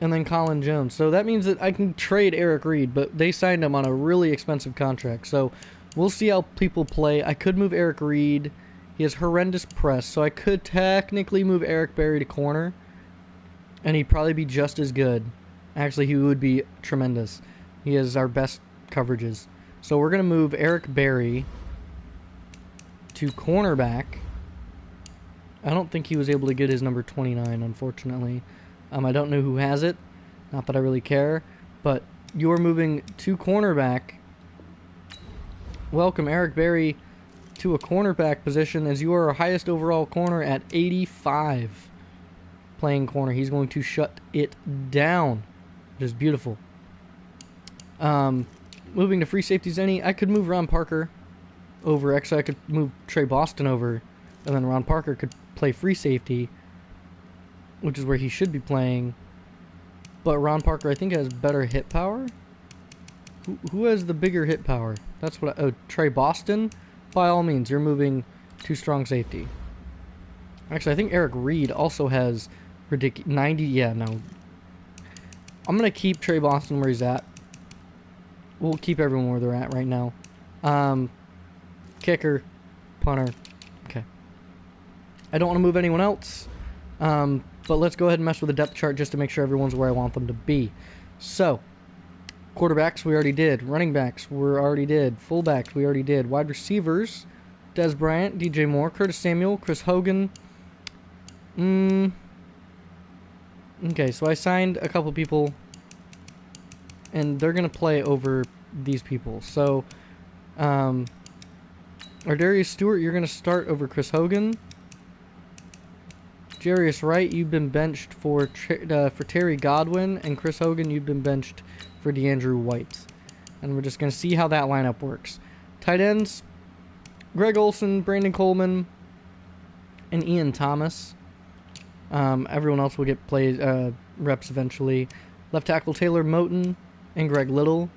and then Colin Jones. So that means that I can trade Eric Reed, but they signed him on a really expensive contract. So we'll see how people play. I could move Eric Reed. He has horrendous press, so I could technically move Eric Berry to corner, and he'd probably be just as good. Actually, he would be tremendous. He has our best coverages. So we're going to move Eric Berry to cornerback. I don't think he was able to get his number 29, unfortunately. I don't know who has it. Not that I really care. But you're moving to cornerback. Welcome, Eric Berry, to a cornerback position as you are our highest overall corner at 85. Playing corner. He's going to shut it down. It is beautiful. Moving to free safety Zenny, I could move Ron Parker over. Actually, I could move Trey Boston over, and then Ron Parker could play free safety, which is where he should be playing. But Ron Parker, I think, has better hit power. Who has the bigger hit power? That's what Trey Boston? By all means, you're moving to strong safety. Actually, I think Eric Reed also has ridiculous 90. Yeah, no. I'm going to keep Trey Boston where he's at. We'll keep everyone where they're at right now. Kicker, punter. Okay. I don't want to move anyone else. But let's go ahead and mess with the depth chart just to make sure everyone's where I want them to be. So, quarterbacks we already did. Running backs we already did. Fullbacks we already did. Wide receivers Des Bryant, DJ Moore, Curtis Samuel, Chris Hogan. Okay, so I signed a couple people, and they're going to play over these people. So, Ardarius Stewart, you're going to start over Chris Hogan. Jarius Wright, you've been benched for Terry Godwin, and Chris Hogan, you've been benched for DeAndrew White. And we're just going to see how that lineup works. Tight ends, Greg Olsen, Brandon Coleman, and Ian Thomas. Everyone else will get reps eventually. Left tackle, Taylor Moton and Greg Little.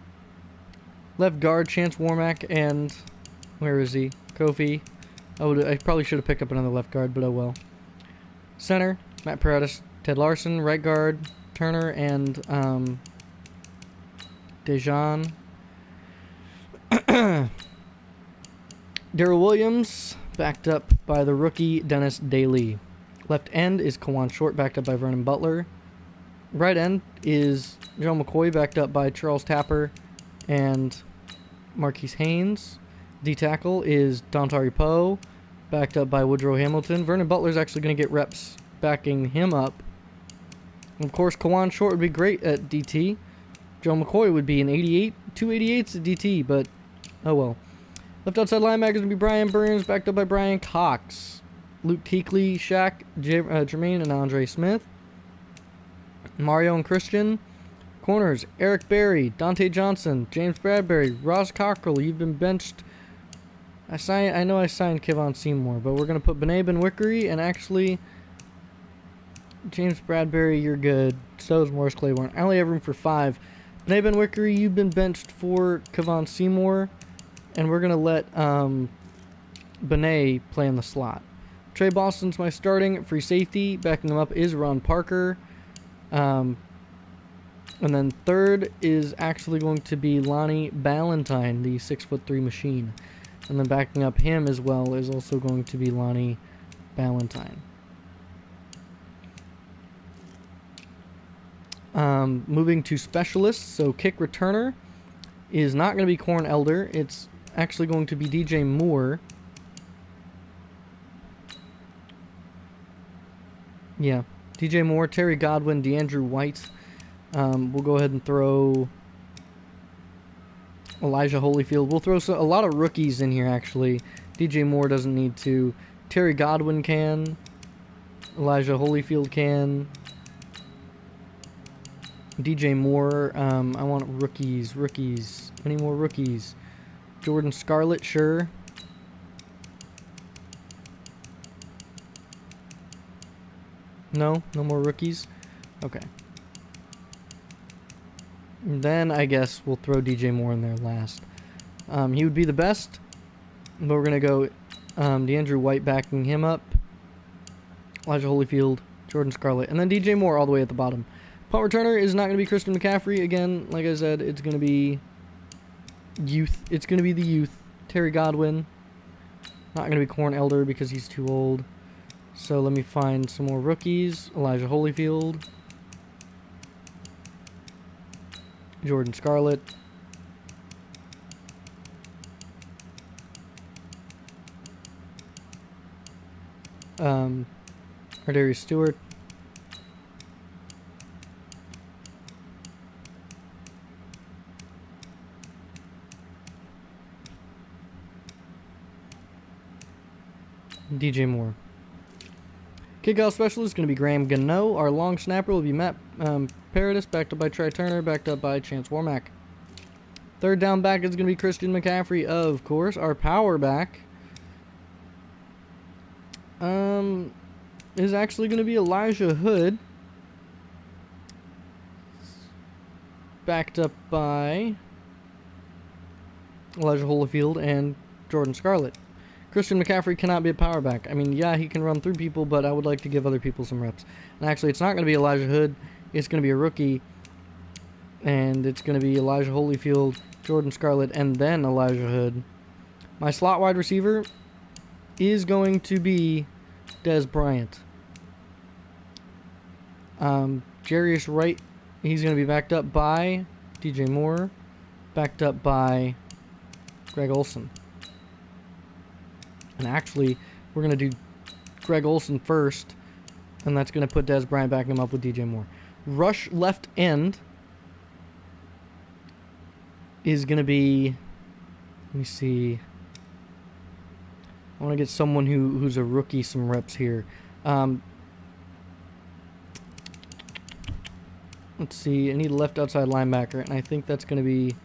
Left guard, Chance Warmack and... where is he? Kofi. I probably should have picked up another left guard, but oh well. Center, Matt Paradis, Ted Larson. Right guard, Turner and Dejan. Darrell Williams, backed up by the rookie Dennis Daly. Left end is Kawan Short, backed up by Vernon Butler. Right end is Joe McCoy, backed up by Charles Tapper and Marquise Haynes. D tackle is Dontari Poe, backed up by Woodrow Hamilton. Vernon Butler's actually going to get reps backing him up. And of course, Kawan Short would be great at DT. Joe McCoy would be an 88, 288s at DT, but oh well. Left outside linebackers would be Brian Burns, backed up by Brian Cox. Luke Kuechly, Shaq, Jermaine, and Andre Smith. Mario and Christian. Corners, Eric Berry, Dante Johnson, James Bradbury, Ross Cockrell. You've been benched. I know I signed Kevon Seymour, but we're going to put Bené Benwickery, and actually, James Bradbury, you're good. So is Morris Claiborne. I only have room for 5. Bené Benwickery, you've been benched for Kevon Seymour, and we're going to let Bené play in the slot. Trey Boston's my starting free safety. Backing him up is Ron Parker. And then third is actually going to be Lonnie Ballantyne, the 6'3" machine. And then backing up him as well is also going to be Lonnie Ballantyne. Moving to specialists, so kick returner is not going to be Corn Elder. It's actually going to be DJ Moore. Yeah, DJ Moore, Terry Godwin, DeAndrew White. We'll go ahead and throw Elijah Holyfield. We'll throw a lot of rookies in here, actually. DJ Moore doesn't need to. Terry Godwin can. Elijah Holyfield can. DJ Moore. I want rookies. Any more rookies? Jordan Scarlett, sure. No more rookies? Okay. And then I guess we'll throw DJ Moore in there last. He would be the best, but we're going to go DeAndrew White backing him up, Elijah Holyfield, Jordan Scarlett, and then DJ Moore all the way at the bottom. Punt returner is not going to be Christian McCaffrey. Again, like I said, it's going to be youth. It's going to be the youth. Terry Godwin. Not going to be Corn Elder because he's too old. So let me find some more rookies. Elijah Holyfield. Jordan Scarlett. Ardarius Stewart. DJ Moore. Kickoff specialist is going to be Graham Gano. Our long snapper will be Matt Paradis, backed up by Trey Turner, backed up by Chance Warmack. Third down back is going to be Christian McCaffrey, of course. Our power back is actually going to be Elijah Hood, backed up by Elijah Holyfield and Jordan Scarlett. Christian McCaffrey cannot be a power back. I mean, yeah, he can run through people, but I would like to give other people some reps. And actually, it's not going to be Elijah Hood. It's going to be a rookie. And it's going to be Elijah Holyfield, Jordan Scarlett, and then Elijah Hood. My slot wide receiver is going to be Des Bryant. Jarius Wright, he's going to be backed up by DJ Moore, backed up by Greg Olsen. And actually, we're going to do Greg Olson first, and that's going to put Des Bryant backing him up with DJ Moore. Rush left end is going to be... Let me see. I want to get someone who's a rookie some reps here. Let's see. I need a left outside linebacker, and I think that's going to be...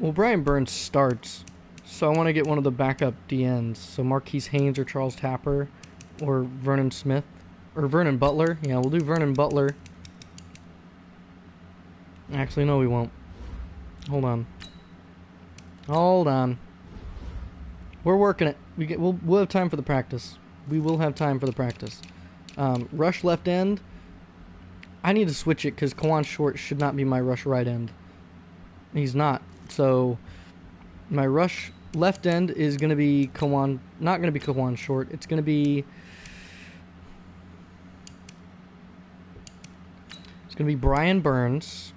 Well, Brian Burns starts, so I want to get one of the backup DNs. So Marquise Haynes or Charles Tapper or Vernon Smith. Or Vernon Butler. Yeah, we'll do Vernon Butler. Actually, no, we won't. Hold on. Hold on. We're working it. We'll have time for the practice. We will have time for the practice. Rush left end. I need to switch it because Kawan Short should not be my rush right end. He's not. So my rush left end is going to be Kawan. Not going to be Kawan Short. It's going to be... It's going to be Brian Burns.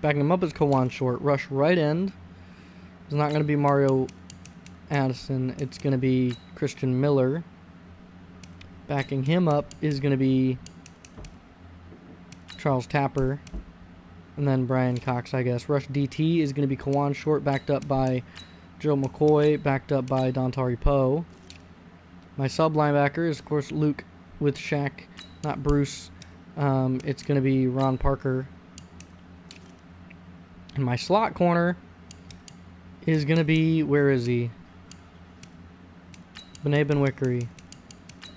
Backing him up is Kawan Short. Rush right end is not going to be Mario Addison. It's going to be Christian Miller. Backing him up is going to be Charles Tapper. And then Brian Cox, I guess. Rush DT is going to be Kawan Short, backed up by Joe McCoy, backed up by Dontari Poe. My sub linebacker is, of course, Luke with Shaq, not Bruce. It's going to be Ron Parker. And my slot corner is going to be, where is he? Bené Benwickery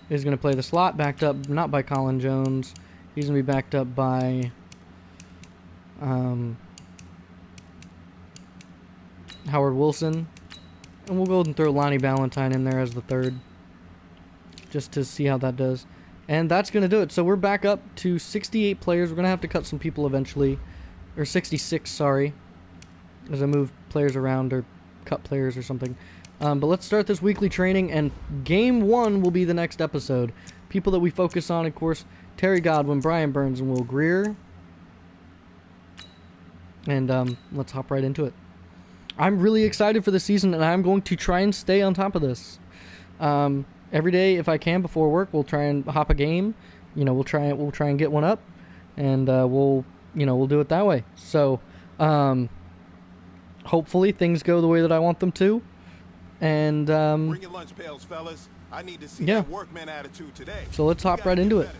is going to play the slot, backed up not by Colin Jones. He's going to be backed up by Howard Wilson. And we'll go and throw Lonnie Ballantyne in there as the third, just to see how that does. And that's going to do it. So we're back up to 68 players. We're going to have to cut some people eventually. Or 66, sorry. As I move players around or cut players or something. But let's start this weekly training. And Game 1 will be the next episode. People that we focus on, of course, Terry Godwin, Brian Burns, and Will Greer. And let's hop right into it. I'm really excited for the season, and I'm going to try and stay on top of this. Every day, if I can, before work, we'll try and hop a game. You know, we'll try and get one up, and we'll do it that way. So, hopefully, things go the way that I want them to. And bring your lunch pails, fellas. I need to see that workman attitude today. So let's hop right into it.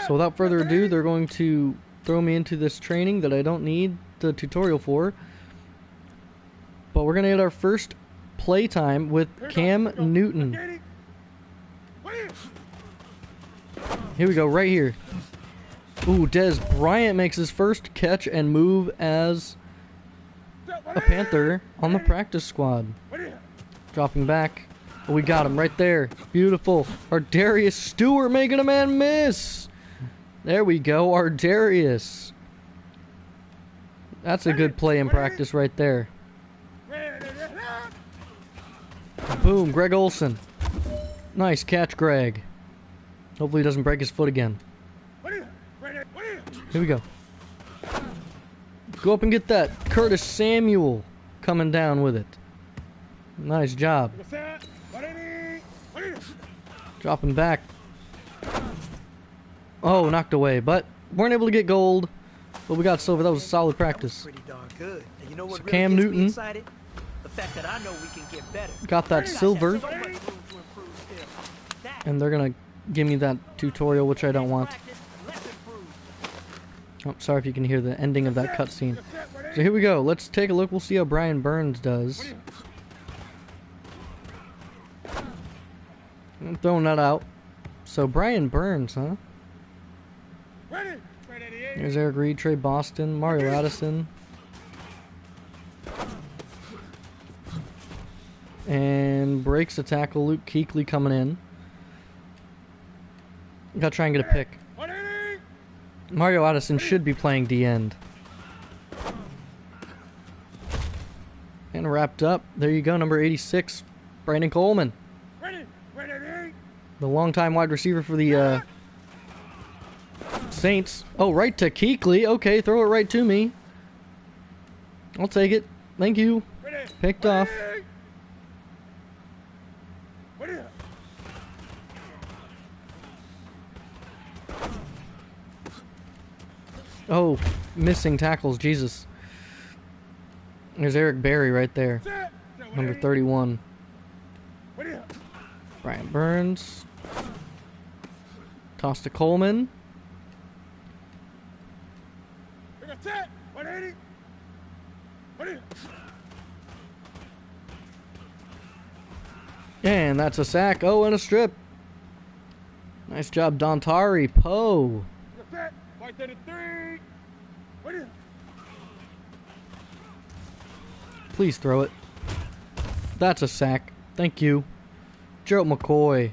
So without further ado, they're going to throw me into this training that I don't need the tutorial for. But we're going to get our first play time with Cam Newton. Here we go, right here. Ooh, Des Bryant makes his first catch and move as a Panther on the practice squad. Dropping back. Oh, we got him right there. Beautiful. Ardarius Stewart making a man miss. There we go, Ardarius. That's a good play in practice right there. Boom, Greg Olson. Nice catch, Greg. Hopefully he doesn't break his foot again. Here we go. Go up and get that. Curtis Samuel coming down with it. Nice job. Dropping back. Oh, knocked away. But weren't able to get gold. But we got silver. That was a solid practice. So Cam Newton got that silver. And they're going to give me that tutorial, which I don't want. Oh, sorry if you can hear the ending of that cutscene. So here we go. Let's take a look. We'll see how Brian Burns does. I'm throwing that out. So Brian Burns, huh? There's Eric Reed, Trey Boston, Mario Addison. And breaks a tackle. Luke Kuechly coming in. Gotta try and get a pick. Mario Addison should be playing D-end. And wrapped up. There you go, number 86, Brandon Coleman. The longtime wide receiver for the Saints. Oh, right to Kuechly. Okay, throw it right to me. I'll take it. Thank you. Picked off. Oh, missing tackles. Jesus. There's Eric Berry right there. Number 31. Brian Burns. Toss to Coleman. And that's a sack. Oh, and a strip. Nice job, Dontari Poe. Please throw it. That's a sack. Thank you. Gerald McCoy.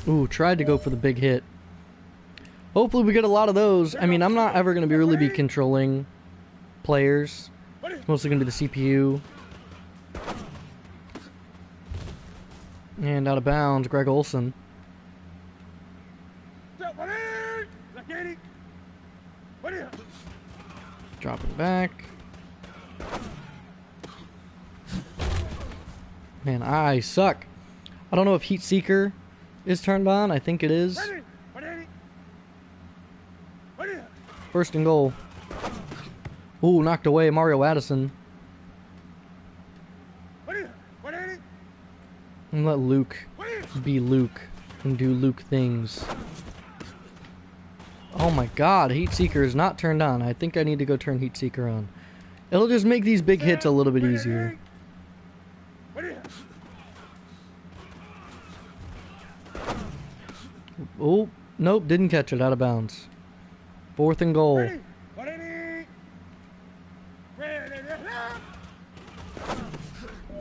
Ooh, tried to go for the big hit. Hopefully we get a lot of those. I mean, I'm not ever going to really be controlling players. It's mostly going to be the CPU. And out of bounds, Greg Olson. Dropping back. Man, I suck. I don't know if Heat Seeker is turned on. I think it is. First and goal. Ooh, knocked away Mario Addison. And let Luke be Luke and do Luke things. Oh my god, Heat Seeker is not turned on. I think I need to go turn Heat Seeker on. It'll just make these big hits a little bit easier. Oh, nope, didn't catch it. Out of bounds. Fourth and goal.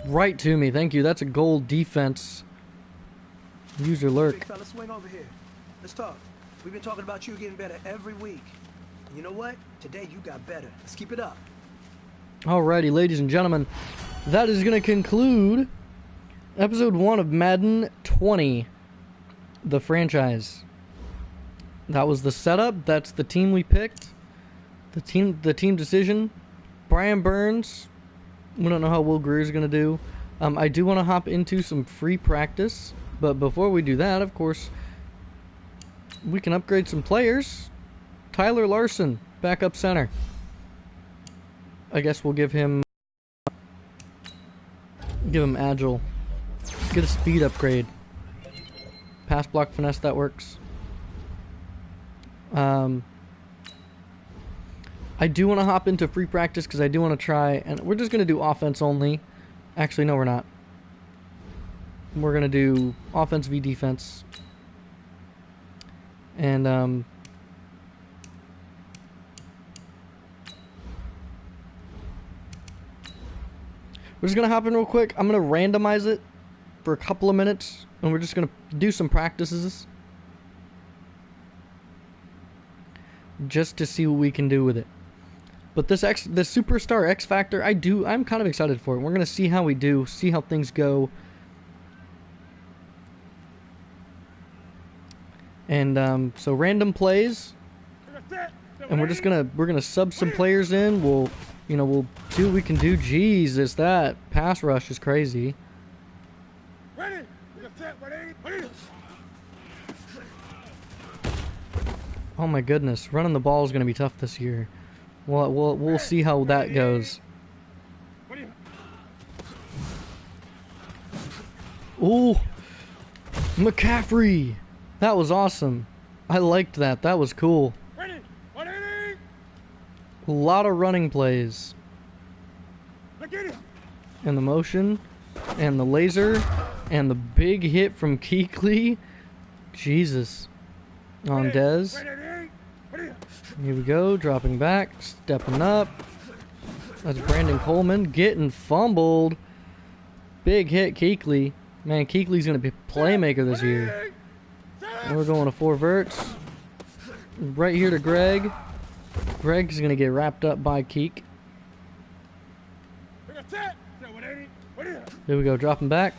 Right to me, thank you. That's a goal defense. User lurk. Big fella, swing over here. Let's talk. We've been talking about you getting better every week. You know what? Today you got better. Let's keep it up. Alrighty, ladies and gentlemen, that is going to conclude episode 1 of Madden 20, the franchise. That was the setup. That's the team we picked. The team decision. Brian Burns. We don't know how Will Greer's going to do. I do want to hop into some free practice. But before we do that, of course, we can upgrade some players. Tyler Larson, backup center. I guess we'll give him agile. Get a speed upgrade. Pass block finesse, that works. I do want to hop into free practice because I do want to try, and we're just going to do offense only. Actually, no, we're not. We're going to do offense v defense. And, we're just going to hop in real quick. I'm going to randomize it for a couple of minutes, and we're just going to do some practices just to see what we can do with it. But this Superstar X Factor, I'm kind of excited for it. We're going to see how we do, see how things go. And so random plays, and we're gonna sub some players in. We'll see what we can do. Jesus, that pass rush is crazy. Oh my goodness, running the ball is gonna be tough this year. We'll see how that goes. Ooh, McCaffrey. That was awesome. I liked that. That was cool. A lot of running plays. And the motion. And the laser. And the big hit from Kuechly. Jesus. On Dez. Here we go. Dropping back. Stepping up. That's Brandon Coleman. Getting fumbled. Big hit Kuechly. Man, Kuechly's going to be a playmaker this year. And we're going to 4 verts. Right here to Greg. Greg's going to get wrapped up by Keek. Here we go, dropping back.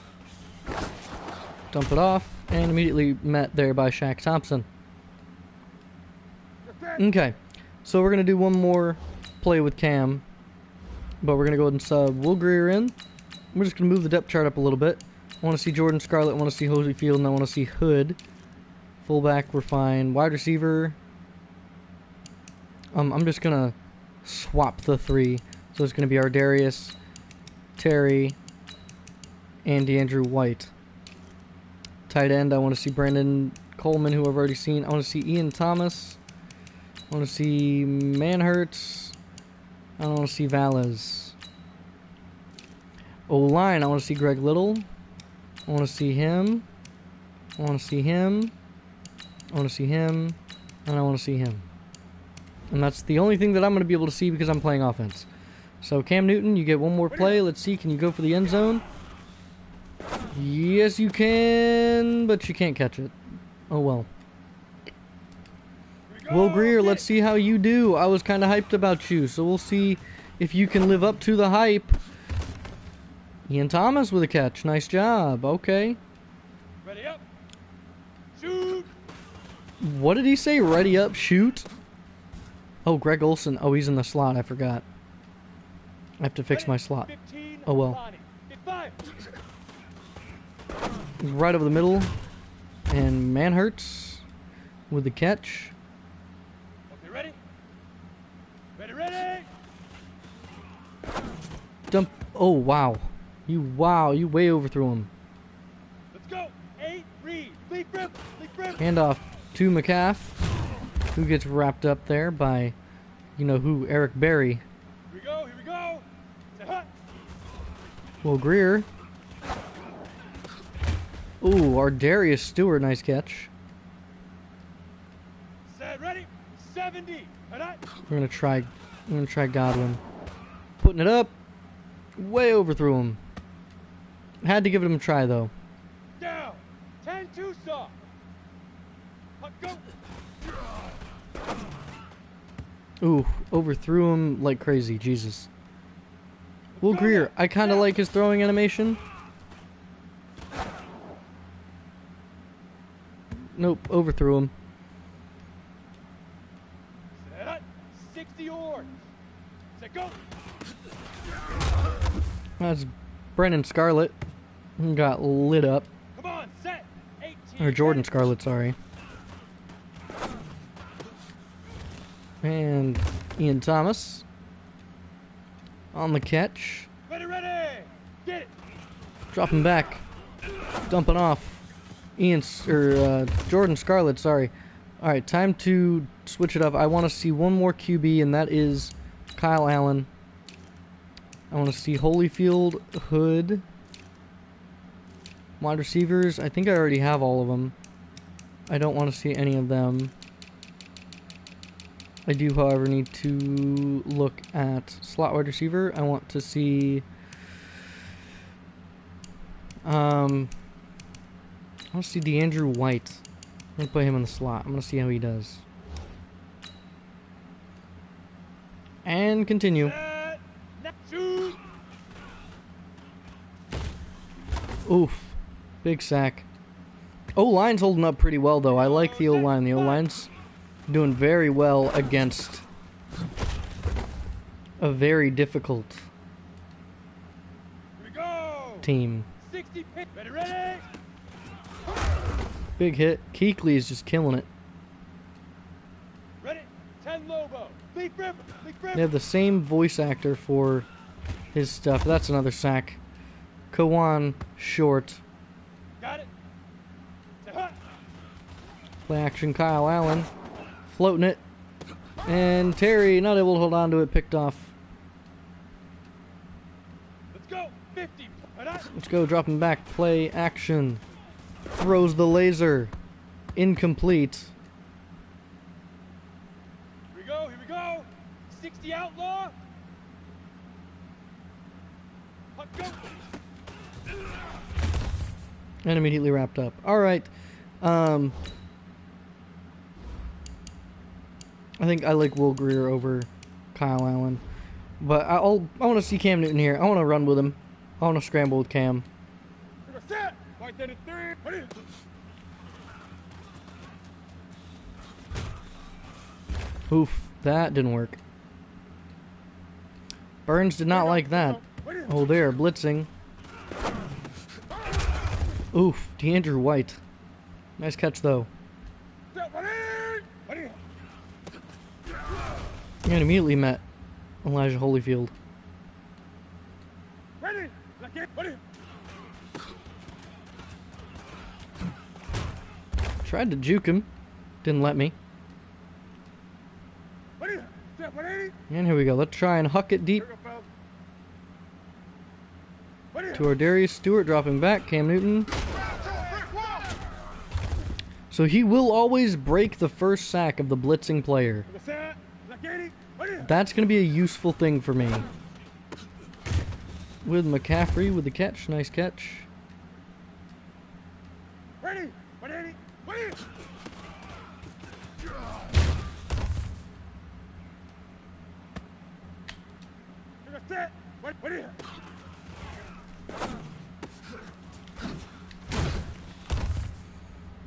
dump it off, and immediately met there by Shaq Thompson. Okay, so we're going to do one more play with Cam, but we're going to go ahead and sub Will Greer in. We're just going to move the depth chart up a little bit. I want to see Jordan Scarlett, I want to see Holyfield, and I want to see Hood. Fullback, we're fine. Wide receiver, I'm just going to swap the three. So it's going to be Ardarius, Terry, and DeAndrew White. Tight end, I want to see Brandon Coleman, who I've already seen. I want to see Ian Thomas. I want to see Manhurts. I want to see Valles. O-line, I want to see Greg Little. I want to see him. I want to see him. I want to see him. And I want to see him. And that's the only thing that I'm going to be able to see because I'm playing offense. So Cam Newton, you get one more play. Let's see, can you go for the end zone? Yes, you can, but you can't catch it. Oh well. Will Greer, let's see how you do. I was kind of hyped about you, so we'll see if you can live up to the hype. Ian Thomas with a catch. Nice job. Okay. Ready up. Shoot. What did he say? Ready up, shoot? Oh, Greg Olson. Oh, he's in the slot. I forgot. I have to fix my slot. Oh well. Right over the middle. And Manhurts with the catch. Okay, ready? Ready! Dump. Oh, wow. You way overthrew him. Let's go. 8, read. Leap rip. Handoff to McCaff, who gets wrapped up there by, you know who, Eric Berry. Here we go. Will Greer. Ooh, Ardarius Stewart, nice catch. Set, ready. 70. We're gonna try Godwin. Putting it up. Way overthrew him. Had to give him a try though. Down. 10-2 soft. Go. Ooh, overthrew him like crazy. Jesus. Will Greer, I kind of like his throwing animation. Nope, overthrew him. Set. 60 orange. Set, go. That's Brennan Scarlett. He got lit up. Come on, set. 18. Or Jordan Scarlett, sorry. And Ian Thomas on the catch. Ready. Get it. Dropping back. Dumping off. Jordan Scarlett, sorry. Alright, time to switch it up. I want to see one more QB, and that is Kyle Allen. I want to see Holyfield, Hood. Wide receivers, I think I already have all of them. I don't want to see any of them. I do, however, need to look at slot wide receiver. I want to see... I want to see DeAndrew White. I'm going to put him in the slot. I'm going to see how he does. And continue. Oof. Big sack. O-line's holding up pretty well, though. I like the O-line. The O-line's doing very well against a very difficult team. 60 pick. Ready. Big hit. Kuechly is just killing it. Ready. 10 Lobo. Leap rip. They have the same voice actor for his stuff. That's another sack. Kawan short. Got it. Play action Kyle Allen. Floating it. And Terry not able to hold on to it. Picked off. Let's go. 50. Let's go. Dropping back. Play action. Throws the laser. Incomplete. Here we go. 60 outlaw. Go. And immediately wrapped up. Alright. I think I like Will Greer over Kyle Allen. But I want to see Cam Newton here. I want to run with him. I want to scramble with Cam. Right there to three. Ready? Oof, that didn't work. Burns did not like that. Oh, there, blitzing. Oof, DeAndrew White. Nice catch, though. And immediately met Elijah Holyfield. Ready? Ready? Tried to juke him. Didn't let me. Ready? And here we go. Let's try and huck it deep to our Darius Stewart, dropping back. Cam Newton. So he will always break the first sack of the blitzing player. That's going to be a useful thing for me. With McCaffrey with the catch. Nice catch. Ready? Ready?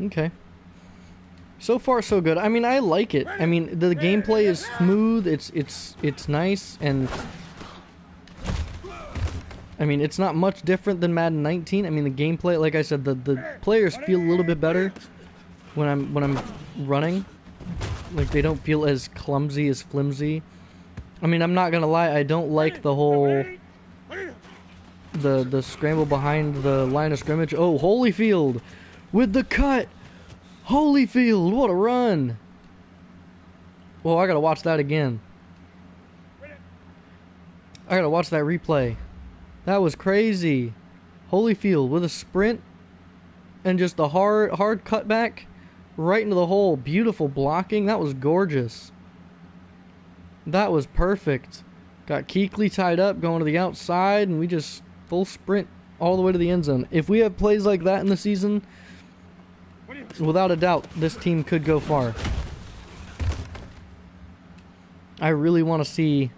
Okay. So far, so good. I mean, I like it. I mean, the gameplay is smooth. It's nice, and I mean, it's not much different than Madden 19. I mean, the gameplay, like I said, the players feel a little bit better when I'm running. Like, they don't feel as clumsy, as flimsy. I mean, I'm not gonna lie, I don't like the whole the scramble behind the line of scrimmage. Oh, Holyfield with the cut. Holyfield, what a run! Well, I gotta watch that again. I gotta watch that replay. That was crazy. Holyfield with a sprint and just a hard cutback right into the hole. Beautiful blocking. That was gorgeous. That was perfect. Got Kuechly tied up, going to the outside, and we just full sprint all the way to the end zone. If we have plays like that in the season, without a doubt, this team could go far. I really want to see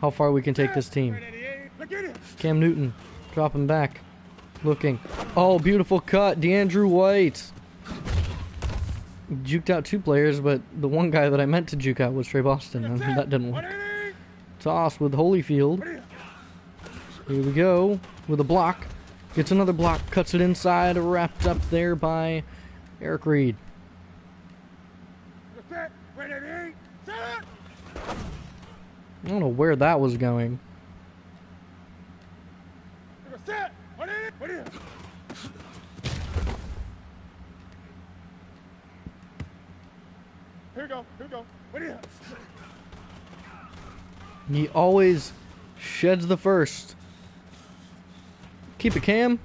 how far we can take this team. Cam Newton, dropping back, looking. Oh, beautiful cut, DeAndrew White. Juked out two players, but the one guy that I meant to juke out was Trey Boston, and that didn't work. Toss with Holyfield. Here we go, with a block. Gets another block, cuts it inside, wrapped up there by Eric Reed. I don't know where that was going. Here we go. He always sheds the first. Keep it, Cam.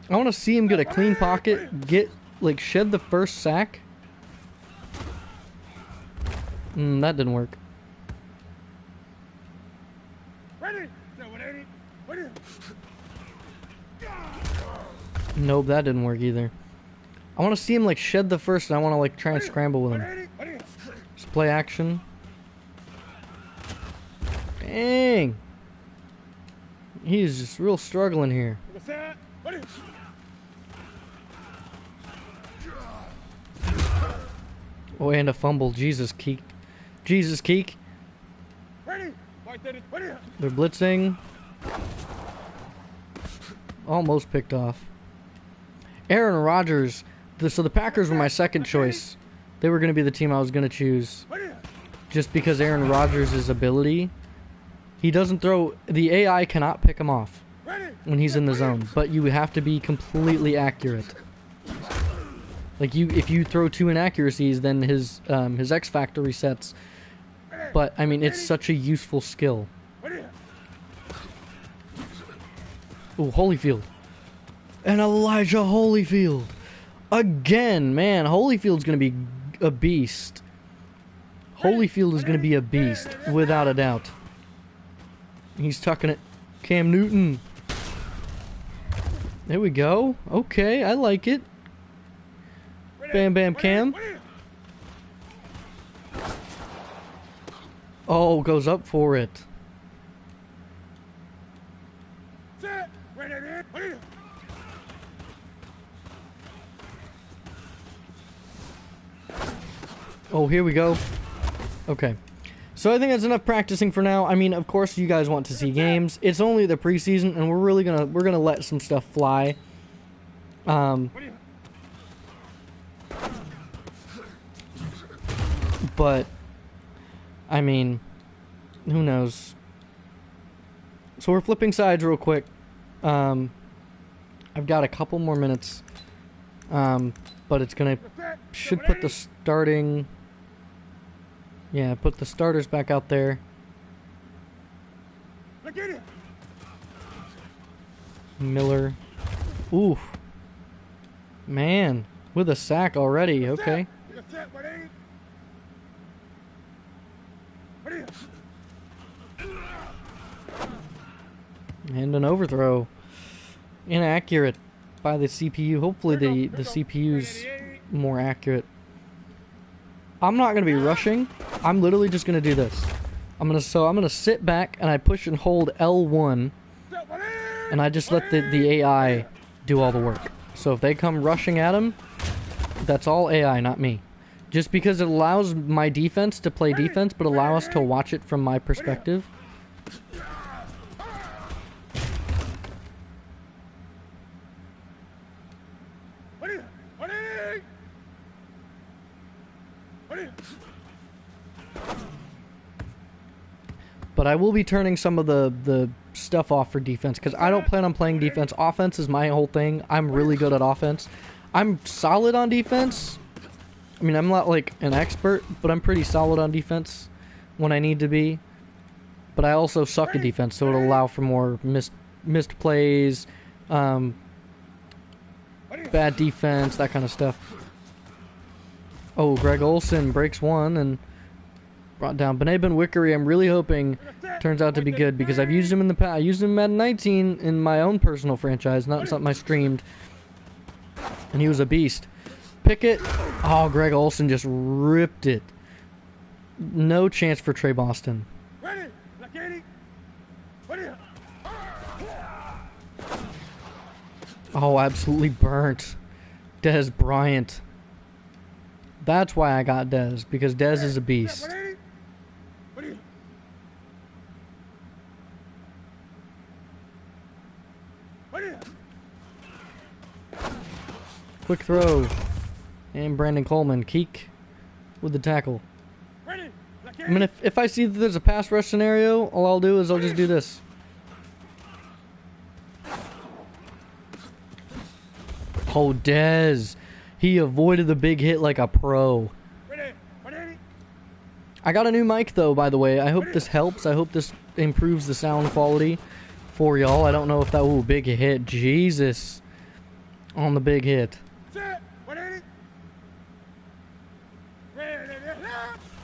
I want to see him get a clean pocket, shed the first sack. That didn't work. Nope, that didn't work either. I want to see him shed the first, and I want to try and scramble with him. Just play action. Dang. He's just real struggling here. Oh, and a fumble. Jesus, Keek. They're blitzing. Almost picked off. Aaron Rodgers. So the Packers were my second choice. They were going to be the team I was going to choose. Just because Aaron Rodgers' ability. He doesn't throw... The AI cannot pick him off when he's in the zone. But you have to be completely accurate. If you throw two inaccuracies, then his X factor resets. But, I mean, it's such a useful skill. Ooh, Holyfield. And Elijah Holyfield. Again, man. Holyfield's going to be a beast. Holyfield is going to be a beast, without a doubt. He's tucking it. Cam Newton. There we go. Okay, I like it. Bam, bam, Cam. Oh, goes up for it. Oh, here we go. Okay. So I think that's enough practicing for now. I mean, of course you guys want to see games. It's only the preseason, and we're gonna let some stuff fly. But I mean, who knows? So we're flipping sides real quick. I've got a couple more minutes. But it's gonna should put the starting. Yeah, put the starters back out there. Miller. Ooh. Man, with a sack already. Okay. And an overthrow. Inaccurate by the CPU. Hopefully the CPU's more accurate. I'm not gonna be rushing. I'm literally just gonna do this. I'm gonna sit back and I push and hold L1 and I just let the AI do all the work. So if they come rushing at him, that's all AI, not me. Just because it allows my defense to play defense, but allow us to watch it from my perspective. But I will be turning some of the stuff off for defense, because I don't plan on playing defense. Offense is my whole thing. I'm really good at offense. I'm solid on defense. I mean, I'm not like an expert, but I'm pretty solid on defense when I need to be. But I also suck at defense, so it'll allow for more missed plays, bad defense, that kind of stuff. Oh, Greg Olson breaks one and brought down Benet Ben-Wickery. I'm really hoping turns out to be good, because I've used him in the past. I used him in Madden 19 in my own personal franchise, not something I streamed. And he was a beast. Pickett. Oh, Greg Olson just ripped it. No chance for Trey Boston. Oh, absolutely burnt. Dez Bryant. That's why I got Dez, because Dez is a beast. Quick throw. And Brandon Coleman. Keek with the tackle. I mean, if I see that there's a pass rush scenario, all I'll do is I'll just do this. Oh, Dez. He avoided the big hit like a pro. I got a new mic, though, by the way. I hope this helps. I hope this improves the sound quality for y'all. I don't know if that... Ooh, big hit. Jesus. On the big hit.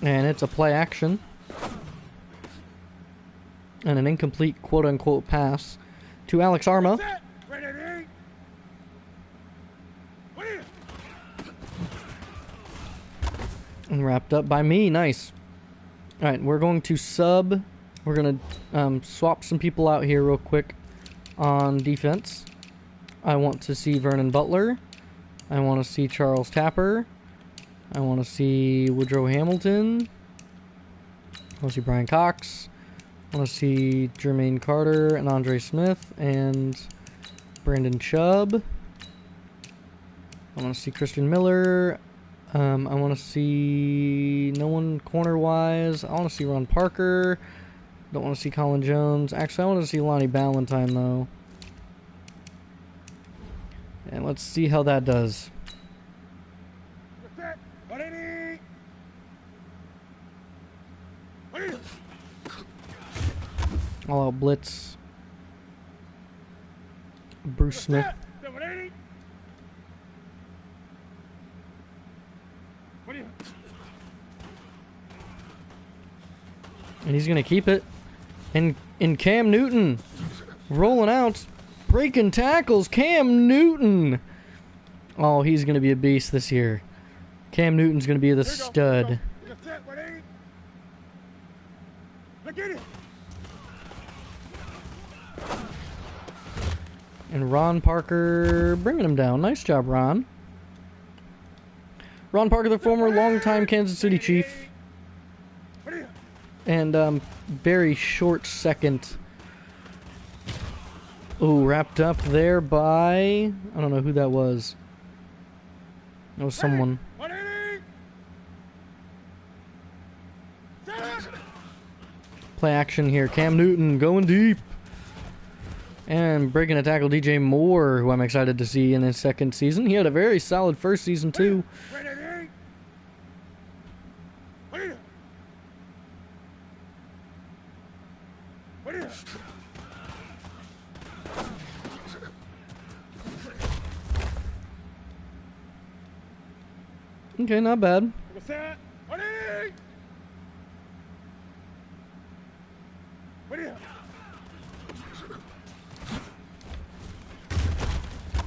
And it's a play action. And an incomplete quote-unquote pass to Alex Arma. And wrapped up by me. Nice. Alright, we're going to sub. We're going to swap some people out here real quick on defense. I want to see Vernon Butler. I want to see Charles Tapper. I want to see Woodrow Hamilton. I want to see Brian Cox. I want to see Jermaine Carter and Andre Smith and Brandon Chubb. I want to see Christian Miller. I want to see no one corner-wise. I want to see Ron Parker. Don't want to see Colin Jones. Actually, I want to see Lonnie Ballantyne, though. And let's see how that does. All out blitz. Bruce Smith. And he's going to keep it. And Cam Newton rolling out. Breaking tackles. Cam Newton. Oh, he's going to be a beast this year. Cam Newton's going to be the stud. And Ron Parker bringing him down. Nice job, Ron. Ron Parker, the former longtime Kansas City Chief. And very short second. Ooh, wrapped up there by... I don't know who that was. That was someone. Play action here. Cam Newton going deep. And breaking a tackle, DJ Moore, who I'm excited to see in his second season. He had a very solid first season, too. Okay, not bad.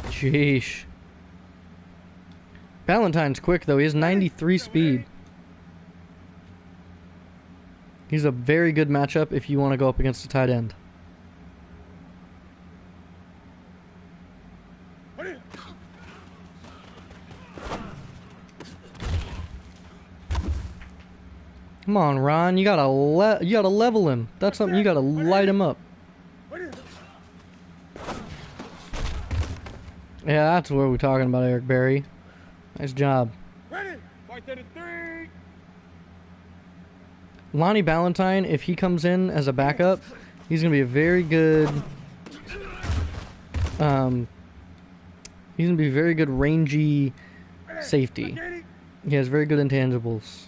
Sheesh. Valentine's quick, though. He has 93 speed. He's a very good matchup if you want to go up against a tight end. Come on, Ron. You gotta level him. That's something you gotta light him up. Yeah, that's what we're talking about, Eric Berry. Nice job. Lonnie Ballantyne, if he comes in as a backup, he's gonna be a very good. He's gonna be a very good rangy safety. He has very good intangibles.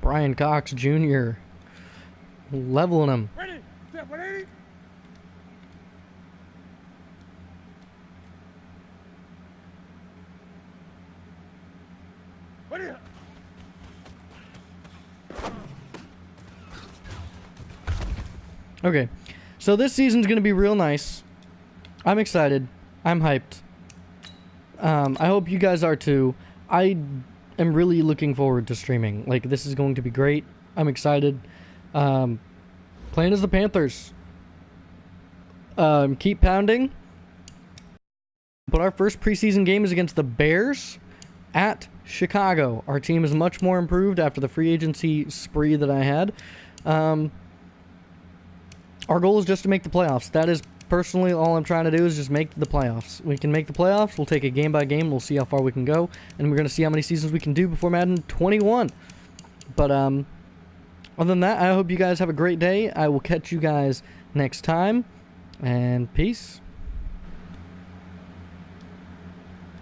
Brian Cox Jr. leveling him. Okay, so this season's gonna be real nice. I'm excited. I'm hyped. I hope you guys are too. I am really looking forward to streaming. Like, this is going to be great. I'm excited. Playing as the Panthers. Keep pounding. But our first preseason game is against the Bears at Chicago. Our team is much more improved after the free agency spree that I had. Our goal is just to make the playoffs. That is personally all I'm trying to do, is just make the playoffs. We can make the playoffs. We'll take it game by game. We'll see how far we can go. And we're going to see how many seasons we can do before Madden 21. But other than that, I hope you guys have a great day. I will catch you guys next time. And peace.